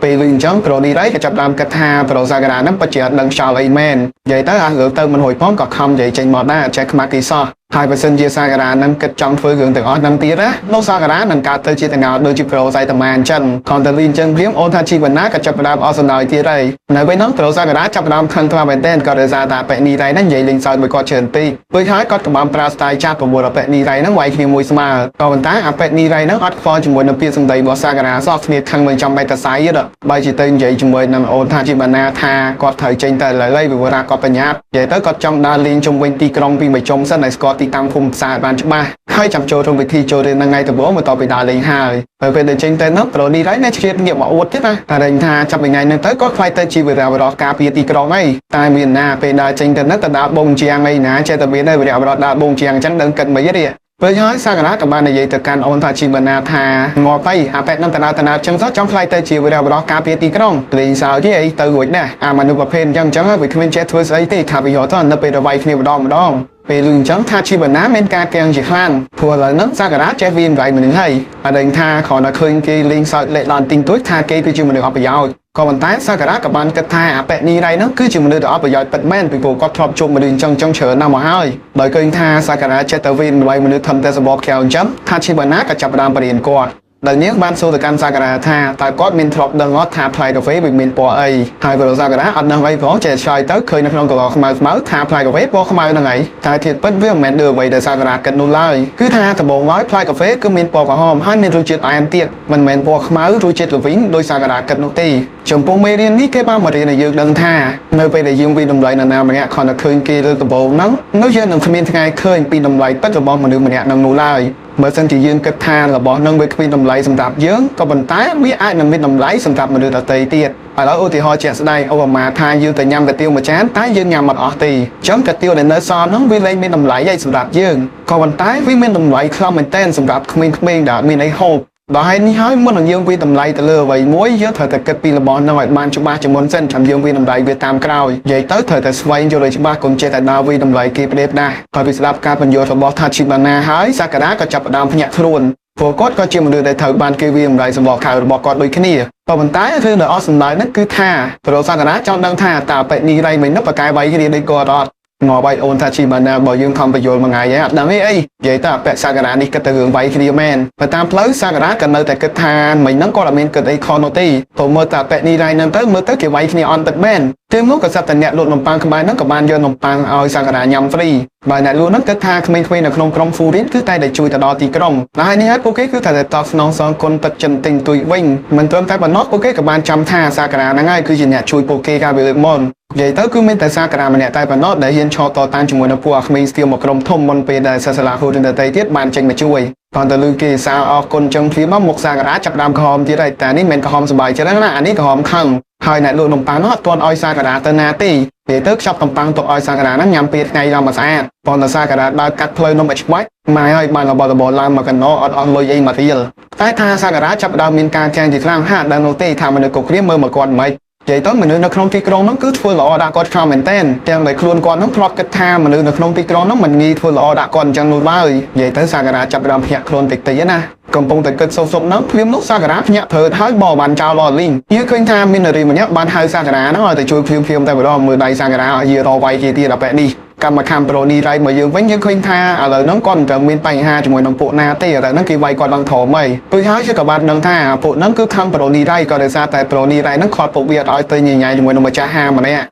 A: េពេលលឺអញ្ចឹងប្រូនីរ៉ៃក៏ចាប់ដើមគិតថាប្រូសាការៈនឹងពិតជាអត់ដឹងខ្យល់អីមែននិយាយទៅអារឿងទៅមិនរួចផងក៏ខំនិយាយចេញមកដែរចេះខ្មាស់គេសោះ hai phần sân chia xa cái đá nâng kết trong phơi gương từng nâng tía á lúc xa cái đá nâng cao tới chia từng nào đôi chụp pro sai tầm màn chân còn từ liên chân riêng ôn tha chi vần ná cả chập đam ở sân đời tia đây nơi bên nó pro xa cái đá chập đam khăn thoa bên tên có đề ra tạ bẹ ni đây nó dậy linh soi với con trơn ti với thái có tầm pra style chat của mùa bẹ ni đây nó quay khi mùi smart còn bên tá bẹ ni đây nó hot for chừng mùi nằm phía sân đầy bỏ xa cái đá soft nhiệt khăn bên trong bay ta sai đó bay chỉ tên dậy chừng mùi nằm ôn tha chi vần ná tha có thời tranh tài lại lấy vừa ra có bên nhát vậy tới có trong đa liên trong quanh ti krong vì mày trong sân này có ti tăng phum xa bàn chụp ba hai chạm trâu trong việc thi trâu đến ngay từ bố mà tao bị đá lên hai ở bên để tranh tên nó rồi đi đấy nè chuyên nghiệm bảo uất tiếp á ta đánh tha chậm ngày nên tới có flight tới chi vừa vào đó cà phê ti krong ấy tại miền na bên đá tranh tên nó ta đá bông chiang này nè chơi từ bên đây vừa vào đó đá bông chiang chẳng đơn cần mấy cái với nói sao cái đó các bạn này vậy từ can ôn tha chi bên na tha ngò tay pet năm ta nào chân sót trong flight tới chi vừa vào đó cà phê ti krong vì sao chứ ấy từ rồi nè mà nó gặp phên chẳng chẳng vì khi chết thôi ấy thì cà phê họ toàn nó bị vay khi vào đó về lưng trắng tha chi bẩn ná men ca keng chỉ khan phù là nước ra cái đá trái viên vậy mình thấy ở đây tha khỏi là khơi kia liên sợi lệ đòn tinh túi tha kia cứ chừng mình được học bây giờ còn bàn tay sao cái đá các bạn kết tha bẹ ni đây nó cứ chừng mình được học bây giờ bật men vì phù có thọp chung mình đường trong chợ nào mà hơi đời khơi tha sao cái đá trái tờ viên vậy mình được thầm tê bọc kèo chấm tha chi bẩn ná cả chập đam bền qua đời nhớ ban số từ can sa cái tha tại có mình thọp đơn ngót tha play cà phê bị mình bỏ ai hai vừa ra cái đá anh đang vay võ trẻ trai tới khơi nó không có máu tha play cà phê bỏ không ai là ngày tại thiệt bất với mình được vậy để sa cái cân nô lai cứ tha từ bộ nói play cà phê cứ mình bỏ vào hòm hai mình rồi chuyện ăn tiệt mình bỏ máu rồi chuyện là vĩnh đôi sa cái cân nô ti chồng bố mê điên ní cái ba mà đi này dương đơn tha nơi về để dương vi đồng lại là nào mà nghe còn là khơi kia từ bộ nó chơi nằm phim ngày khơi pin đồng lại tất cả bọn mình được mình nghe nằm nô lai bởi sân chỉ dương kết tha là bọn nâng với pin đồng lại sầm tạp dướng có vận tái biết ai nằm bên đồng lại sầm tạp mà được là tây tiệt ở đó thì họ chuyện đây ông mà tha dương từ nhằm về tiêu mà chán tái dương nhằm mặt ở tì chấm cái tiêu để nơi so nó vi lên bên đồng lại dây sầm tạp dương còn vận tái với bên đồng lại không mình tên sầm tạp mình đã mình ấy hộp đó hay ní hỏi muốn là dương vi tầm lại từ lừa vậy muối giữa thời cái pin là bọn nó ban cho ba chấm môn sân làm dương vi tầm lại Việt Nam cao vậy tới thời tại xoay cho rồi cho ba cùng chơi tại nào vi tầm lại kia đẹp đa hồi bị slap ca phần vô thọ bỏ tha chim bana hái sa cả đá có chập đam nhạc luôn phổ cốt có chim được tại thời ban kia vi tầm lại sầm bỏ khảo bỏ cọt đôi cái này còn mình tái thứ là awesome lại nó cứ tha rồi sa cả đá trong đang tha tạo bệnh đi đây mình nấp vào cái váy cái đi đây coi đó ngò bay ôn tha chi mà bảo dương không phải vô mà ngày vậy đam ấy vậy ta bẹ sa cái này cái từ hướng bay khi men và tam plus sa cái cần nơi tại cái tha mình nó có là men cái economy tôi mơ ta bẹ đi đây nên tới mơ tới kiểu bay khi on tận men thêm lúc cái sắp tận nhẹ lụt nồng pang cái nó cả ban vô nồng pang ao sa cái nhầm free bài này luôn nó cái tha mình là không trong phu đến cứ tay để chui tại đó thì cái đồng là hai hết ok cứ thay tập non son con tập chân tình tùy vinh mình tôi phải bằng nó ok các bạn chăm tha sa cái nó ngay cứ chỉ nhẹ chui poke ra về môn vậy tới cứ mình tại sao cái mà nhẹ tay và nó để hiện cho to tan chung với nó phù mình tiêu một đồng thông môn về đại sa là hồi đến tây tiết bàn tranh mà chui còn từ lưu kỳ sao con trong phía mắm một sa cái chập đam hòm thì đây tại ní mình có hòm sờ bài cho đó là anh ấy có hòm khăng hơi này luôn nồng pang nó toàn oi sa cái tên na ti để tức sắp nồng pang tụ oi sa cái nó nhằm biệt ngay làm mà xa còn là sa cái đã cắt phơi nó bị quái mai ơi bạn là bỏ làm mà cần nó on lôi dây mà thì tái tha sa cái chập đam min ca trang thì khang ha đang nô ti tham mình được cục riêng mơ mà còn mấy vậy tới mình nó không ti krong nó cứ thua lọ đã có cho mình tên trang lại luôn con nó plot cái tham mình nó không ti krong nó mình nghi thua lọ đã còn chẳng nuôi bay vậy tới sa cái chập đam nhẹ luôn tịch tì na còn phong tịch cực sâu sâu nó phim lúc sa cái nhẹ thở thái bò bàn trao lò linh như khơi tham mình là gì mà nhé ban hai sa cái nó rồi thì chui phim tại bữa đó mười đầy sa cái giờ rò vay kia tia là vẽ đi cầm mà cam pro đi đây mà dương với những khơi tha ở lời nó còn trở miền tây ha cho mọi đồng phụ na tê ở nó kia vay còn bằng thổ mày tôi hái cho các bạn nâng tha phụ nó cứ cam pro đi đây còn để ra tại pro đi đây nó còn phụ việc ở tây nhảy nhảy cho mọi đồng mà cha ha mà nè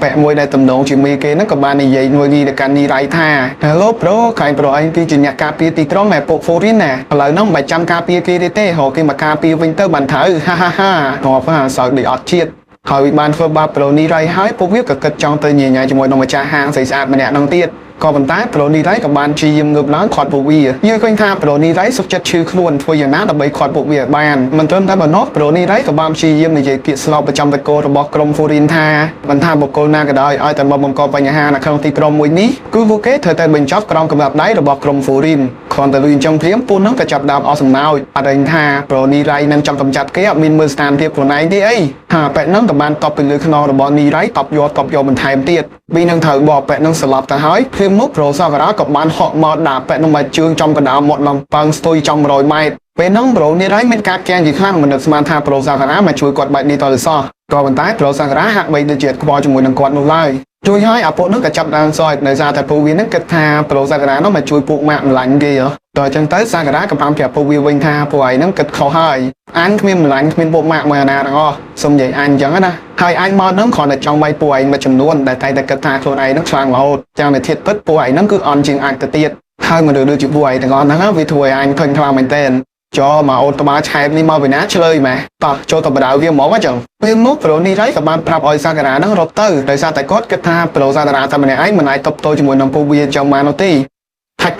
A: vẽ môi đây tầm độ chỉ mi kia nó các bạn này vậy nuôi đi để can đi đây tha hello pro khai pro anh kia chỉ nhạc cà phê tí trống mẹ bộ phô rin nè lời nó 700 cà phê kia đi tê hồ kia mà cà phê vinh tơ bàn thử ha ha ha họ phải sợ bị ọt chiết hồi ban phơi ba pro đi đây hái phụ việc cực trong tây nhảy nhảy cho mọi đồng mà cha hàng xảy ra mà nè năng tiết còn vận tải pro đi đấy các bạn chỉ dùng ngược láng khoát bộ bia như khuyên tha pro đi đấy sắp chất chư luôn thôi giờ nát là bị khoát bộ bia bàn mình tên thấy mà nó pro đi đấy các bạn chỉ dùng để kiện slow ở trong tay cô rồi bọc krom furin tha vận tha bọc cô na cái đời ai tận bọc cô nhà hàng là không thì krom mũi ní cứ vô kế thời tay mình chót krom cầm đạp đấy rồi bọc krom furin còn từ luyện trong thiếm phun nó phải chập đạp awesome nào ở đây tha pro đi đấy nâng trong tầm chặt cái min mưa stand tiếp của này đi ấy hà bạn nâng các bạn tập từ lưỡi khno rồi bọn đi đấy tập vô mình thèm tiệt vì nâng thở bỏ bạn nâng sờ lọc ta hỏi thêm mốt pro sao cái đó các bạn họ mà đạp bạn nông mà chương trong cái đảo một lần bằng tôi trong rồi mai về nông pro như đấy mình cắt ken gì khác mình được mang tha pro sao cái đó mà chui quạt bạn đi tới so còn vận tải pro sao cái đó hạng bây được chuyện qua cho mùi nâng quạt một lai ជួយឲ្យអាពួកនឹងក៏ចាប់ដើមសោយនៅសារតែពួកវានឹងគិតថាប្រូសាការ៉ានោះមកជួយពួកម៉ាក់ម្លាញ់គេហ៎តើអញ្ចឹងទៅសាការ៉ាក៏បានប្រាប់ពួកវាវិញថាពួកឯងនឹងគិតខុសហើយអញគ្មានម្លាញ់គ្មានពួកម៉ាក់មួយណាទាំងអស់សុំនិយាយអញអញ្ចឹងណាហើយអញមកនឹងគ្រាន់តែចង់បាយពួកឯងមួយចំនួនដែលតែគិតថាខ្លួនឯងនឹងខ្លាំងរហូតចាំតែធៀបពិតពួកឯងនឹងគឺអន់ជាងអញទៅទៀតហើយមនុស្សដូចជាពួកឯងទាំងអស់ហ្នឹងវាធ្វើឲ្យអញឃើញខ្លាំងមែនទែនចូលមកអូនត្បាឆែបនេះមកពីណាឆ្លើយម៉ែតោះចូលទៅបដៅវាមកអញ្ចឹងពេលមកប្រូនីរ៉ៃក៏បានប្រាប់ឲ្យសាការ៉ានឹងរត់ទៅដោយសារតែគាត់គិតថាប្រូសាការ៉ាតែម្នាក់ឯងមិនអាចតបតជាមួយនឹងពួកវាចាំបាននោះទេថាច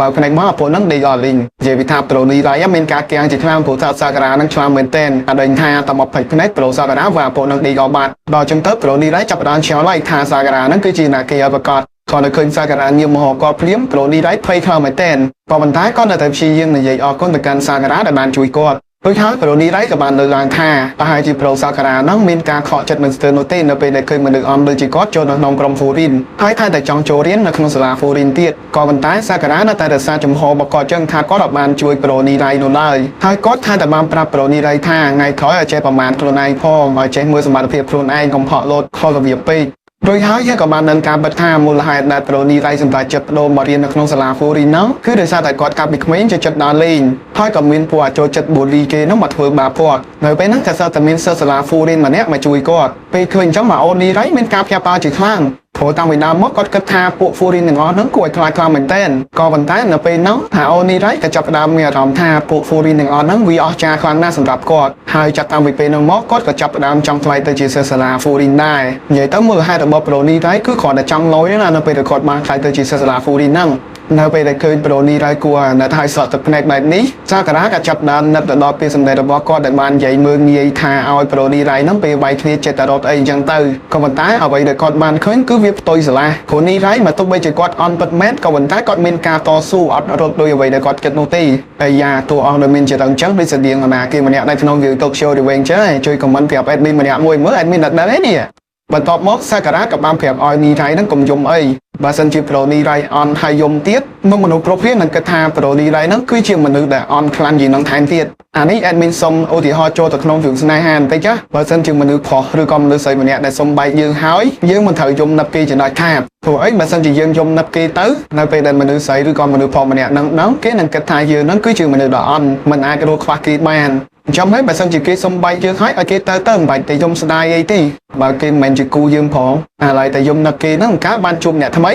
A: ់បើផ្នែកមកពួកនឹងដេកអត់លីងនិយាយពីថាប្រូនីរ៉ៃមានការកៀងជាខ្លាំងព្រោះថាសាការ៉ានឹងខ្លាំងមែនទែនអត់ដឹងថាតែមកផ្នែកប្រូសាការ៉ាvàពួកនឹងដេកអត់បាត់ដល់អញ្ចឹងទៅប្រូនីរ៉ៃចាប់ផ្ដើមឆ្លងថាសាការ៉ានឹងគឺជានាគីឲ្យប្រកាសគាត់នៅឃើញសាការ៉ាងារមហោគាត់ភ្លាមប្រូនីរ៉ៃភ័យខ្លាំងមែនទែនក៏ប៉ុន្តែគាត់នៅតែព្យាយាមនិយាយអរគុណទៅកាន់សាការ៉ាដែលបានជួយគាត់ដូចហើយប្រូនីរ៉ៃក៏បានលើកឡើងថាប្រហែលជាប្រូសាការ៉ានឹងមានការខកចិត្តមិនស្ទើរនោះទេនៅពេលដែលឃើញមនុស្សអំដូចជាគាត់ចូលនៅក្នុងក្រុមហ្វូរីនហើយថាតែចង់ចូលរៀននៅក្នុងសាលាហ្វូរីនទៀតក៏ប៉ុន្តែសាការ៉ានៅតែរក្សាចំហរបស់គាត់ចឹងថាគាត់អត់បានជួយប្រូនីរ៉ៃនោះឡើយហើយគាត់ថាតែបានប្រាប់ប្រូនីរ៉ៃថាថ្ងៃក្រោយឲ្យចេះប្រមាណខ្លួនឯងផងឲ្យចេះមើលសមត្ថភាពខ្លួនឯងកុំផក់លោតខុសរបៀបពេកដោយហើយយើងក៏បានដឹងការពិតថាមូលហេតុដែលប្រូនីរ៉ៃសម្រាប់ចិត្តបដូរមករៀននៅក្នុងសាលាហ្វូរីននោះគឺដោយសារតែគាត់កាប់ពីក្មេងជាចិត្តដើរលេងហើយក៏មានពួកចូលចិត្តបូលីគេនោះមកធ្វើបាបគាត់នៅពេលហ្នឹងតែសើតែមានសិស្សសាលាហ្វូរីនម្នាក់មកជួយគាត់ពេលឃើញអញ្ចឹងមកអូនីរ៉ៃមានការភ្ញាក់ផ្អើលជាខ្លាំងព្រោះតាំងពីដើមមកគាត់គិតថាពួកហ្វូរីនទាំងអស់ហ្នឹងគួរឲ្យខ្លាចខ្លាំងមែនទែនក៏ប៉ុន្តែនៅពេលហ្នឹងថាអូនីរ៉ៃក៏ចាប់ផ្ដើមមានអារម្មណ៍ថាពួកហ្វូរីនទាំងអស់ហ្នឹងវាអស្ចារ្យខ្លាំងណាស់សម្រាប់គាត់ហើយចាប់តាំងពីពេលហ្នឹងមកគាត់ក៏ចាប់ផ្ដើមចង់ថ្លៃទៅជាសិស្សសាលាហ្វូរីនដែរនិយាយទៅមូលហេតុរបស់ប្រូនីរ៉ៃគឺគ្រាន់តែចង់លយណានៅពេលដែលគាត់បានថ្លៃទៅជាសិស្សសាលាហ្វូរីនហ្នឹងនៅពេលដែលឃើញប្រូនីរ៉ៃគួរនៅតែស្រក់ទឹកភ្នែកបែបនេះសាការ៉ាក៏ចាប់ដើមនឹកទៅដល់ពេលសម្ដែងរបស់គាត់ដែលបាននិយាយមើលងាយថាឲ្យប្រូនីរ៉ៃហ្នឹងពេលវាយគ្នាចិត្តតែរត់អីអញ្ចឹងទៅក៏ប៉ុន្តែអ្វីដែលគាត់បានឃើញគឺវាផ្ទុយស្រឡះប្រូនីរ៉ៃមកទុកបីជាគាត់អន់ពិតមែនក៏ប៉ុន្តែគាត់មានការតស៊ូអត់រត់ដោយអ្វីដែលគាត់គិតនោះទេហើយយ៉ាតួអង្គដែលមានចិត្តអញ្ចឹងដូចស្តៀងណាគេម្នាក់នៅក្នុង YouTube show នេះវិញចឹងជួយ comment ប្រាប់ admin ម្នាក់មួយមើល admin អត់ដឹងទេនេះបន្ទាប់មកសាការ៉ាក៏បានប្រាប់ឲ្យនីរ៉ៃហ្នឹងកុំយំអីបើសិនជាប្រូនីរ៉ៃអន់ហើយយំទៀតនោះមនុស្សគ្រប់គ្នានឹងគិតថាប្រូនីរ៉ៃហ្នឹងគឺជាមនុស្សដែលអន់ខ្លាំងជាងនឹងថែមទៀតអានេះ admin សុំឧទាហរណ៍ចូលទៅក្នុងរឿងស្នេហាបន្តិចចាបើសិនជាមនុស្សប្រុសឬក៏មនុស្សស្រីម្នាក់ដែលសុំបែកយើងហើយយើងមិនត្រូវយំនឹកគេចំណាច់ខាតព្រោះអីបើសិនជាយើងយំនឹកគេទៅនៅពេលដែលមនុស្សស្រីឬក៏មនុស្សប្រុសម្នាក់ហ្នឹងគេនឹងគិតថាយើងហ្នឹងគឺជាមនុស្សដ៏អន់មិនអាចរកខ្វះគេបានចាំហើយបើសិនជាគេសុំបែកយើងហើយឲ្យគេទៅមិនបាច់តែយំស្ដាយអីទេបើគេមិនមែនជាគូយើងផងអាឡ័យតែយំនឹកគេហ្នឹងកើតបានជួបអ្នកថ្មី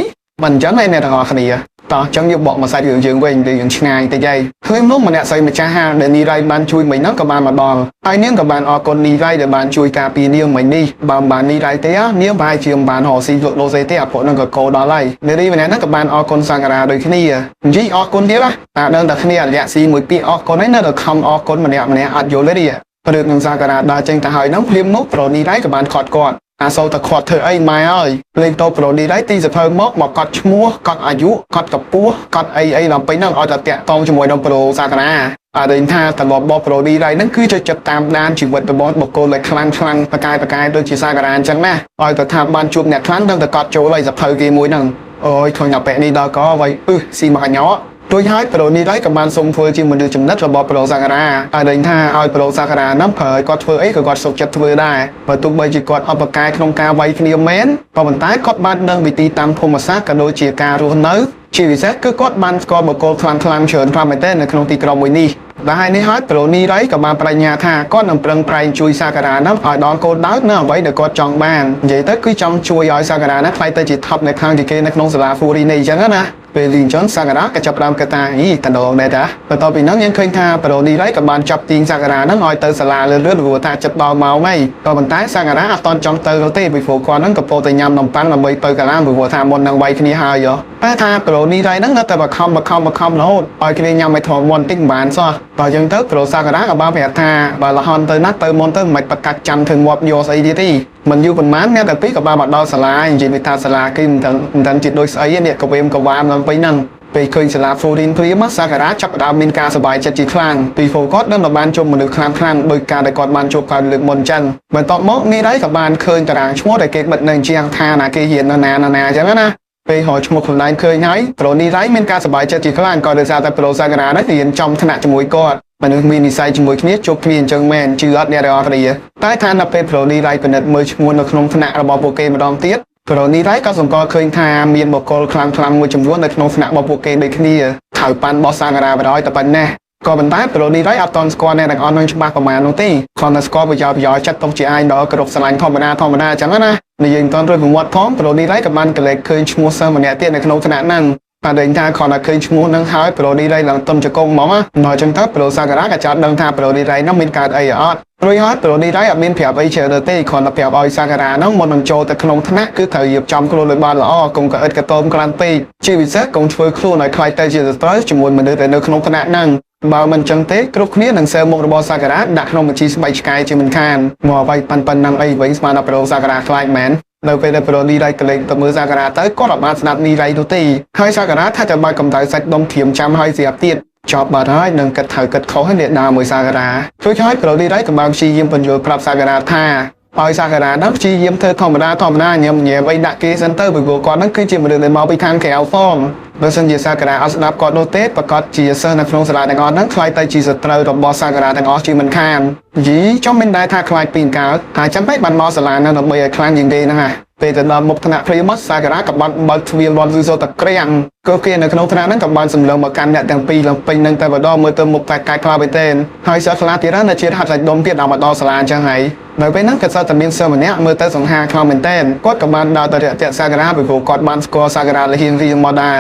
A: មិនអញ្ចឹងឯអ្នកទាំងអស់គ្នាតោះអញ្ចឹងយើងបកមកសាច់រឿងយើងវិញទៅយើងឆ្ងាយតិចហើយឃើញមកម្នាក់ស្រីម្ចាស់ហាងដែលនីរ៉ៃបានជួយមិញហ្នឹងក៏បានមកដល់ហើយនាងក៏បានអរគុណនីរ៉ៃដែលបានជួយការពារនាងមិញនេះបើមិនបាននីរ៉ៃទេនាងប្រហែលជាមិនបានរកស៊ីលក់ដូរទេអាពួកហ្នឹងក៏កោដល់ហើយនារីម្នាក់ហ្នឹងក៏បានអរគុណសាការ៉ាដូចគ្នានិយាយអរគុណទៀតណាដឹងតែគ្នារយៈស៊ីមួយពាក្យអរគុណហ្នឹងនៅតែខំអរគុណម្នាក់អត់យល់ទេព្រឹកនឹងសាការ៉ាដើរចេញទៅហើយហ្នឹងភ្លាមនោះប្រូនីរ៉ៃក៏បានខត់គាត់អាសូវតែគាត់ធ្វើអីម៉ែអើយលេងតោប្រូនីរ៉ៃទីសភៅមកកត់ឈ្មោះកត់អាយុកត់កម្ពស់កត់អីដល់ពេលហ្នឹងឲ្យតែតាក់តងជាមួយនឹងប្រូសាការ៉ាអរិញថាតលបបប្រូនីរ៉ៃហ្នឹងគឺជាចិត្តតាមដានជីវិតរបស់បុគ្គលដែលខ្លាំងប្រកាយដូចជាសាការ៉ាអញ្ចឹងណាឲ្យតែថាបានជួបអ្នកខ្លាំងនឹងតែកត់ចូលឲ្យសភៅគេមួយហ្នឹងអូយឃើញតែបែកនេះដល់ក៏អ្វីស៊ីមកអញោដោយហើយប្រូនីរ៉ៃក៏បានសុំធ្វើជាមនុស្សចំណិតរបស់ប្រូសាការ៉ាហើយដឹងថាឲ្យប្រូសាការ៉ាហ្នឹងប្រើឲ្យគាត់ធ្វើអីក៏គាត់សុខចិត្តធ្វើដែរបើទោះបីជាគាត់អបកាយក្នុងការវាយគ្នាមែនក៏ប៉ុន្តែគាត់បានដឹងវិធីតាមភូមិសាស្ត្រក៏ដូចជាការរស់នៅជាពិសេសគឺគាត់បានស្គាល់បុគ្គលខ្លាំងច្រើនខ្លាំងមែនទែននៅក្នុងទីក្រុងមួយនេះដែលហើយនេះហើយប្រូនីរ៉ៃក៏បានបញ្ញាថាគាត់នឹងប្រឹងប្រែងជួយសាការ៉ាហ្នឹងឲ្យដល់គោលដៅនៅអ្វីដែលគាត់ចង់បាននិយាយទៅគឺចង់ជួយឲ្យសាការ៉ាហ្នឹងខ្លាយទៅជា top នៅខាងទីគេនៅក្នុងសាលាហ្វូរីនេះអញ្ចឹងណាពេលលីងចុនសាការ៉ាក៏ចាប់ផ្ដើមគិតថាអីតណ្ដងដែរតាបន្ទាប់ពីហ្នឹងយើងឃើញថាប្រូនីរ៉ៃក៏បានចាប់ទាញសាការ៉ាហ្នឹងឲ្យទៅសាលាលឿនព្រោះថាចិត្តដល់ម៉ោងហើយក៏ប៉ុន្តែសាការ៉ាអត់តន់ចង់ទៅទេពីព្រោះគាត់ហ្នឹងក៏ពោលតែញ៉ាំនំប៉័ងដើម្បីទៅកាឡាព្រោះថាមុននឹងវាយគ្នាហើយតែថាប្រូនីរ៉ៃហ្នឹងនៅតែបខំរហូតឲ្យគ្នាញ៉ាំឲ្យធំមុនតិចមិនបានសោះបើអញ្ចឹងទៅប្រូសាការ៉ាក៏បានប្រាប់ថាបើលហនទៅណាទៅមុនទៅមិនបាច់ប្រកាច់ចាំធ្វើងាប់យកស្អីទៀតទេមិនយូរប៉ុន្មានអ្នកទាំងពីរក៏បានមកដល់សាលានិយាយថាសាលាគេមិនដឹងជាដូចស្អីនេះក៏វាក៏វ៉ាមឡើងវិញហ្នឹងពេលឃើញសាលាហ្វូរីនព្រាមសាការ៉ាចាប់ផ្ដើមមានការសប្បាយចិត្តជាខ្លាំងពីហ្វូគាត់នឹងបានជួបមនុស្សខ្លាំងដោយការដែលគាត់បានជួបកាលលើកមុនអញ្ចឹងបន្ទាប់មកនេះដែរក៏បានឃើញតារាងឈ្មោះដែលគេបិទនៅជាងថាណាគេហ៊ានណាអញ្ចឹងណាពេលហៅឈ្មោះខ្លួនឯងឃើញហើយប្រូនីរ៉ៃមានការសប្បាយចិត្តជាខ្លាំងក៏ដោយសារតែប្រូសាការ៉ានេះរៀនចំថ្នាក់ជាមួយគាត់មនុស្សមាននិស្ស័យជាមួយគ្នាជួបគ្នាអញ្ចឹងមែនជឿអត់អ្នកទាំងអស់គ្នាតែថានៅពេលប្រូនីរ៉ៃពិនិត្យមើលឈ្មោះនៅក្នុងថ្នាក់របស់ពួកគេម្ដងទៀត ប្រូនេះដែរក៏សង្កល់ឃើញថាមានបកគលខ្លាំងមួយចំនួននៅក្នុងថ្នាក់របស់ពួកគេដូចគ្នាហើយប៉ាន់បោះសាការ៉ាបរយតែប៉ុណ្ណេះក៏ប៉ុន្តែប្រូនេះដែរអត់តន់ស្គាល់អ្នកទាំងអស់នឹងច្បាស់ប្រមាណនោះទេគ្រាន់តែស្គាល់ប្រយោជន៍ចិត្តទុកជាឯងដល់គ្រប់ស្រឡាញ់ធម្មតាអញ្ចឹងណានិយាយមិនតន់រួចប្រវត្តិផងប្រូនេះដែរក៏បានកលេចឃើញឈ្មោះសិស្សម្នាក់ទៀតនៅក្នុងថ្នាក់ហ្នឹងតែដឹងថាគ្រាន់តែឃើញឈ្មោះនឹងហើយប្រូនេះដែរឡើងទុនជង្គង់ហ្មងណាដល់អញ្ចឹងទៅប្រូសាការ៉ាក៏ចោទដឹងថាប្រូនេះដែរនោះមានកើតអីអត់រួចហើយប្រូនេះដែរអត់មានប្រាប់អីច្រើនទេគ្រាន់តែប្រាប់ឲ្យសាការ៉ាហ្នឹងមុននឹងចូលទៅក្នុងថ្នាក់គឺត្រូវរៀបចំខ្លួនឲ្យបានល្អកុំកអិតកតោមខ្លាំងពេកជាពិសេសកុំធ្វើខ្លួនឲ្យខ្លាចទៅជាសត្រូវជាមួយមនុស្សដែលនៅក្នុងថ្នាក់ហ្នឹងបើមិនចឹងទេគ្រប់គ្នានឹងសើមុខរបស់សាការ៉ាដាក់ក្នុងបញ្ជីស្បែកឆ្កែជាមិនខានមកអ្វីប៉ុណ្ណឹងអីវិញស្មានថាប្រូសាការ៉ាខ្លាចមែននៅពេលដែលប្រូនេះរៃកលេងទៅមើលសាការ៉ាទៅគាត់អត់បានស្ដាប់នេះរៃនោះទេហើយសាការ៉ាថាតែបើកម្ដៅសាច់ដុំធៀមចាំហើយស្រាប់ទៀតចប់បាត់ហើយនឹងគិតត្រូវគិតខុសហើយអ្នកដើរមួយសាការ៉ាជួយឲ្យប្រូនេះរៃកម្ដៅព្យាយាមបញ្យល់ប្រាប់សាការ៉ាថាឲ្យសាការ៉ាហ្នឹងព្យាយាមធ្វើធម្មតាញ៉ាំអីដាក់គេសិនទៅពីព្រោះគាត់ហ្នឹងគឺជាមនុស្សដែលមកពីខាងក្រៅផងបើសិនជាសាការ៉ាអត់ស្ដាប់គាត់នោះទេប្រកាសជាសិស្សនៅក្នុងសាលាទាំងអស់ហ្នឹងខ្លាចទៅជាសត្រូវរបស់សាការ៉ាទាំងអស់ជាមិនខានយីចំមិនដែរថាខ្លាចពីកើតហើយចាំបាច់បានមកសាលាហ្នឹងដើម្បីឲ្យខ្លាំងជាងគេហ្នឹងហ่ะពេលទៅដល់មុខថ្នាក់ព្រាមសាការ៉ាក៏បានបើកទ្វារលាន់ស៊ូសូតក្រាំងក៏គេនៅក្នុងថ្នាក់ហ្នឹងក៏បានសម្លឹងមកកាន់អ្នកទាំងពីរឡើងពេញនឹងតែម្ដងមើលទៅមុខតែកាច់ខ្លាមែនទេហើយសិស្សខ្លះទៀតនៅជាតិហាត់សាច់ដុំទៀតដល់មកដល់សាលាអញ្ចឹងហើយនៅពេលហ្នឹងក៏សិស្សតែមានសិស្សម្នាក់មើលទៅសង្ហាខ្លាំងមែនទេគាត់ក៏បានដើរទៅរាក់ទាក់សាការ៉ាពីព្រោះគាត់បានស្គាល់សាការ៉ាលហ៊ានរៀងមកដែ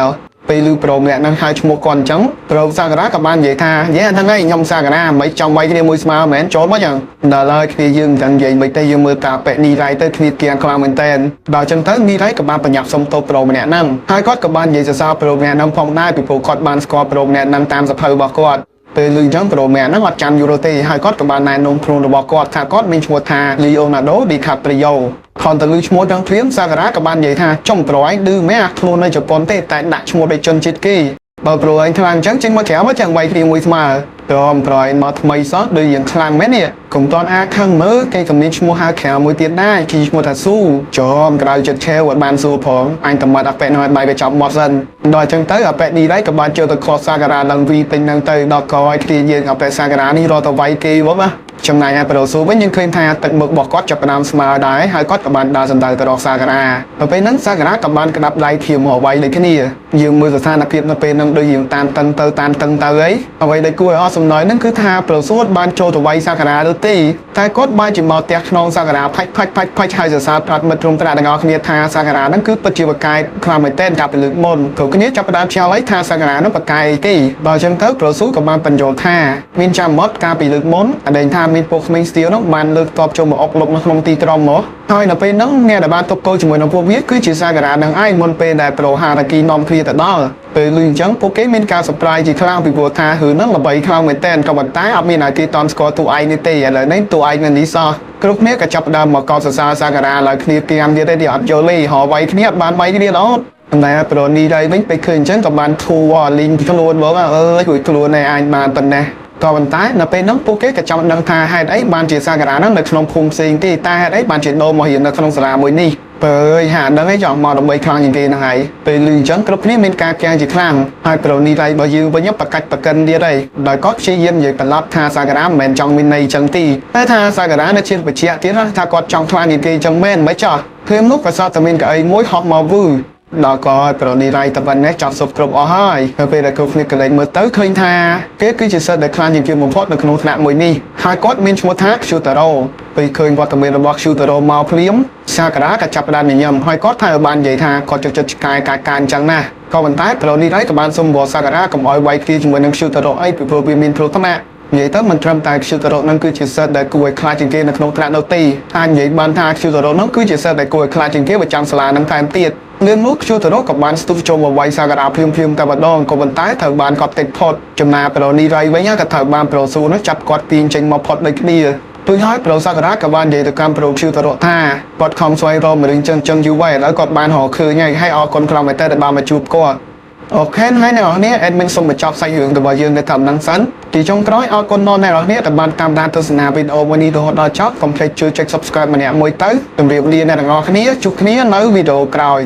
A: រពេលឮប្រូម្នាក់ហ្នឹងហៅឈ្មោះគាត់អញ្ចឹងប្រូសាការ៉ាក៏បាននិយាយថាយេអាហ្នឹងឯងខ្ញុំសាការ៉ាមិនចង់វាយគ្នាមួយស្មើមែនចូលមកចឹងដល់ហើយគ្នាយើងអញ្ចឹងនិយាយមិនទេយើងមើលតាប៉ែនីរ៉ៃទៅគ្នាគៀងខ្លាំងមែនតើដល់អញ្ចឹងទៅនីរ៉ៃក៏បានបញ្ញាប់សុំទោសប្រូម្នាក់ហ្នឹងហើយគាត់ក៏បាននិយាយសរសើរប្រូម្នាក់ហ្នឹងផងដែរពីព្រោះគាត់បានស្គាល់ប្រូម្នាក់ហ្នឹងតាមសភៅរបស់គាត់ពេលលឺអញ្ចឹងប្រូម្នាក់ហ្នឹងអត់ចាំយូរទេហើយគាត់ក៏បានណែនាំខ្លួនរបស់គាត់ថាគាត់មានឈ្មោះថា Leonardo DiCaprio ខនទៅលឺឈ្មោះទាំងព្រាមសាការ៉ាក៏បាននិយាយថាចំប្រូឯងឌឺមែនអាខ្លួននៅជប៉ុនទេតែដាក់ឈ្មោះដូចជនជាតិគេបើប្រូឯងខ្លាំងអញ្ចឹងចេញមកក្រៅមកចាំវាយគ្នាមួយស្មើព្រមប្រូឯងមកថ្មីសោះដូចយ៉ាងខ្លាំងមែននេះកុំតន់អាខឹងមើលគេក៏មានឈ្មោះហៅក្រៅមួយទៀតដែរគេឈ្មោះថាស៊ូចំក្រៅចិត្តឆេវអត់បានស៊ូផងអញតែមកអាប៉ែនោះឲ្យបាយវាចាប់មកសិនដល់អញ្ចឹងទៅអាប៉ែនេះដែរក៏បានចូលទៅខុសសាការ៉ាឡើងវីពេញហ្នឹងទៅដល់ក្រោយគ្នាយើងអាប៉ែសាការ៉ានេះរត់ទៅវាយគេមកណាចំណែកឯប្រូស៊ូវិញយើងឃើញថាទឹកមុខរបស់គាត់ចាប់ផ្ដើមស្មើដែរហើយគាត់ក៏បានដើរសំដៅទៅរកសាការ៉ាទៅពេលហ្នឹងសាការ៉ាក៏បានក្តាប់ដៃធៀមមកវាយដូចគ្នាយើងមើលស្ថានភាពនៅពេលហ្នឹងដូចយើងតានតឹងទៅអីអ្វីដែលគួរឲ្យអស់សំណើចហ្នឹងគឺថាប្រូស៊ូបានចូលទៅវាយសាការ៉ាទៅទេតែគាត់បានជាមកផ្ទះក្នុងសាការ៉ាផាច់ហើយសរសើរប្រាប់មិត្តរួមថ្នាក់ទាំងអស់គ្នាថាសាការ៉ាហ្នឹងគឺពិតជាបកាយខ្លាំងមែនទែនចាប់ពីលើកមុនព្រោះគ្នាចាប់ផ្ដើមខ្យល់អីថាសាការ៉ាហ្នឹងបកាយទេដល់អញ្ចឹងទៅប្រូស៊ូក៏បានបញ្យល់ថាមានចាំមកកាលពីលើកមុនអដែងថាមានពួកក្មេងស្ទៀវនោះបានលើកតបចូលមកអុកលុកនៅក្នុងទីក្រុងមកហើយនៅពេលហ្នឹងអ្នកដែលបានតបគោជាមួយនឹងពួកវាគឺជាសាការ៉ានឹងឯងមុនពេលដែលប្រូហារ៉ាគីនាំគ្នាទៅដល់ពេលលឺអញ្ចឹងពួកគេមានការសប្រាយជាខ្លាំងពីព្រោះថារឿងហ្នឹងល្បីខ្លាំងមែនតើក៏ប៉ុន្តែអត់មានអ្នកទីតន់ស្គាល់តួឯងនេះទេឥឡូវនេះតួឯងនៅនេះសោះគ្រប់គ្នាក៏ចាប់ផ្ដើមមកកោតសរសើរសាការ៉ាឡើយគ្នាគៀមទៀតទេអត់យល់ទេហៅវាយគ្នាអត់បានវាយគ្នាដល់តែប្រូនេះដែរវិញពេលឃើញអញ្ចឹងក៏បានធូរលីងខ្លួនមកអើយជួយខ្លួនឯងអញបានប៉ុណ្ណេះក៏ប៉ុន្តែនៅពេលហ្នឹងពួកគេក៏ចង់ដឹងថាហេតុអីបានជាសាការ៉ាហ្នឹងនៅក្នុងភូមិផ្សេងទេតែហេតុអីបានជាដូរមករៀននៅក្នុងសាលាមួយនេះបើអើយហាហ្នឹងឯងចង់មកដើម្បីខ្លាំងជាងគេហ្នឹងហើយពេលលឺអញ្ចឹងគ្រប់គ្នាមានការកៀងជាខ្លាំងហើយប្រូនេះដៃរបស់យើងវិញប្រកាច់ប្រកិនទៀតហើយដោយគាត់ព្យាយាមនិយាយប្រឡប់ថាសាការ៉ាមិនមែនចង់មានន័យអញ្ចឹងទេតែថាសាការ៉ានៅជាតិបច្ចៈទៀតថាគាត់ចង់ខ្លាំងជាងគេអញ្ចឹងមែនមិនចោះព្រមនោះក៏សតតែមានកៅអីមួយហោះមកវឺដល់ក៏ប្រូនេះរៃតែប៉ុណ្ណេះចាប់សុបគ្រប់អស់ហើយពេលដែលគ្រប់គ្នាកលែងមើលទៅឃើញថាគេគឺជាសិស្សដែលខ្លាំងជាងគេបំផុតនៅក្នុងថ្នាក់មួយនេះហើយគាត់មានឈ្មោះថា Kyutaro ពេលឃើញវត្តមានរបស់ Kyutaro មកភ្លាមសាការ៉ាក៏ចាប់ផ្ដើមញញឹមហើយគាត់ថាបាននិយាយថាគាត់ចូលចិត្តឆ្កែកាយការអញ្ចឹងណាក៏ប៉ុន្តែប្រូនេះរៃក៏បានសុំវល់សាការ៉ាកុំឲ្យវាយគ្នាជាមួយនឹង Kyutaro អីពីព្រោះវាមានគ្រោះថ្នាក់និយាយទៅមិនត្រឹមតែ Kyutaro នឹងគឺជាសិស្សដែលគួរឲ្យខ្លាចជាងគេនៅក្នុងថ្នាក់នោះទេហើយនិយាយបានថា Kyutaro នឹងគឺជាសិស្សដែលគួរឲ្យខ្លាចជាងគេប្រចាំសាលានឹងថែមទៀតលឿនមក Kyutaro ក៏បានស្ទុះចូលមកវាយសាការ៉ាភ្លាមតែម្ដងក៏ប៉ុន្តែត្រូវបានគាត់តិចផុតចំណាប្រូនេះរៃវិញក៏ត្រូវបានប្រូស៊ូនោះចាប់គាត់ទាញចេញមកផុតដូចគ្នាទូហើយប្រូសាការ៉ាក៏បាននិយាយទៅកាន់ប្រូ Kyutaro ថាគាត់ខំស្វែងរកមនុស្សចឹងយូរហើយឥឡូវគាត់បានរកឃើញហើយអរគុណខ្លាំងមែនតើដែលបានមកជួបគាត់អូខេហើយអ្នកនរគ្នាអេដមីនសូមបញ្ចប់សាច់រឿងរបស់យើងនៅត្រឹមហ្នឹងសិនទីចុងក្រោយអរគុណដល់អ្នកនរគ្នាដែលបានតាមដានទស្សនាវីដេអូមួយនេះរហូតដល់ចប់កុំភ្លេចជួយចុច Subscribe ម្នាក់មួយទៅជម្រាបលាអ្នកទាំងអស់គ្នាជួបគ្នានៅវីដេអូក្រោយ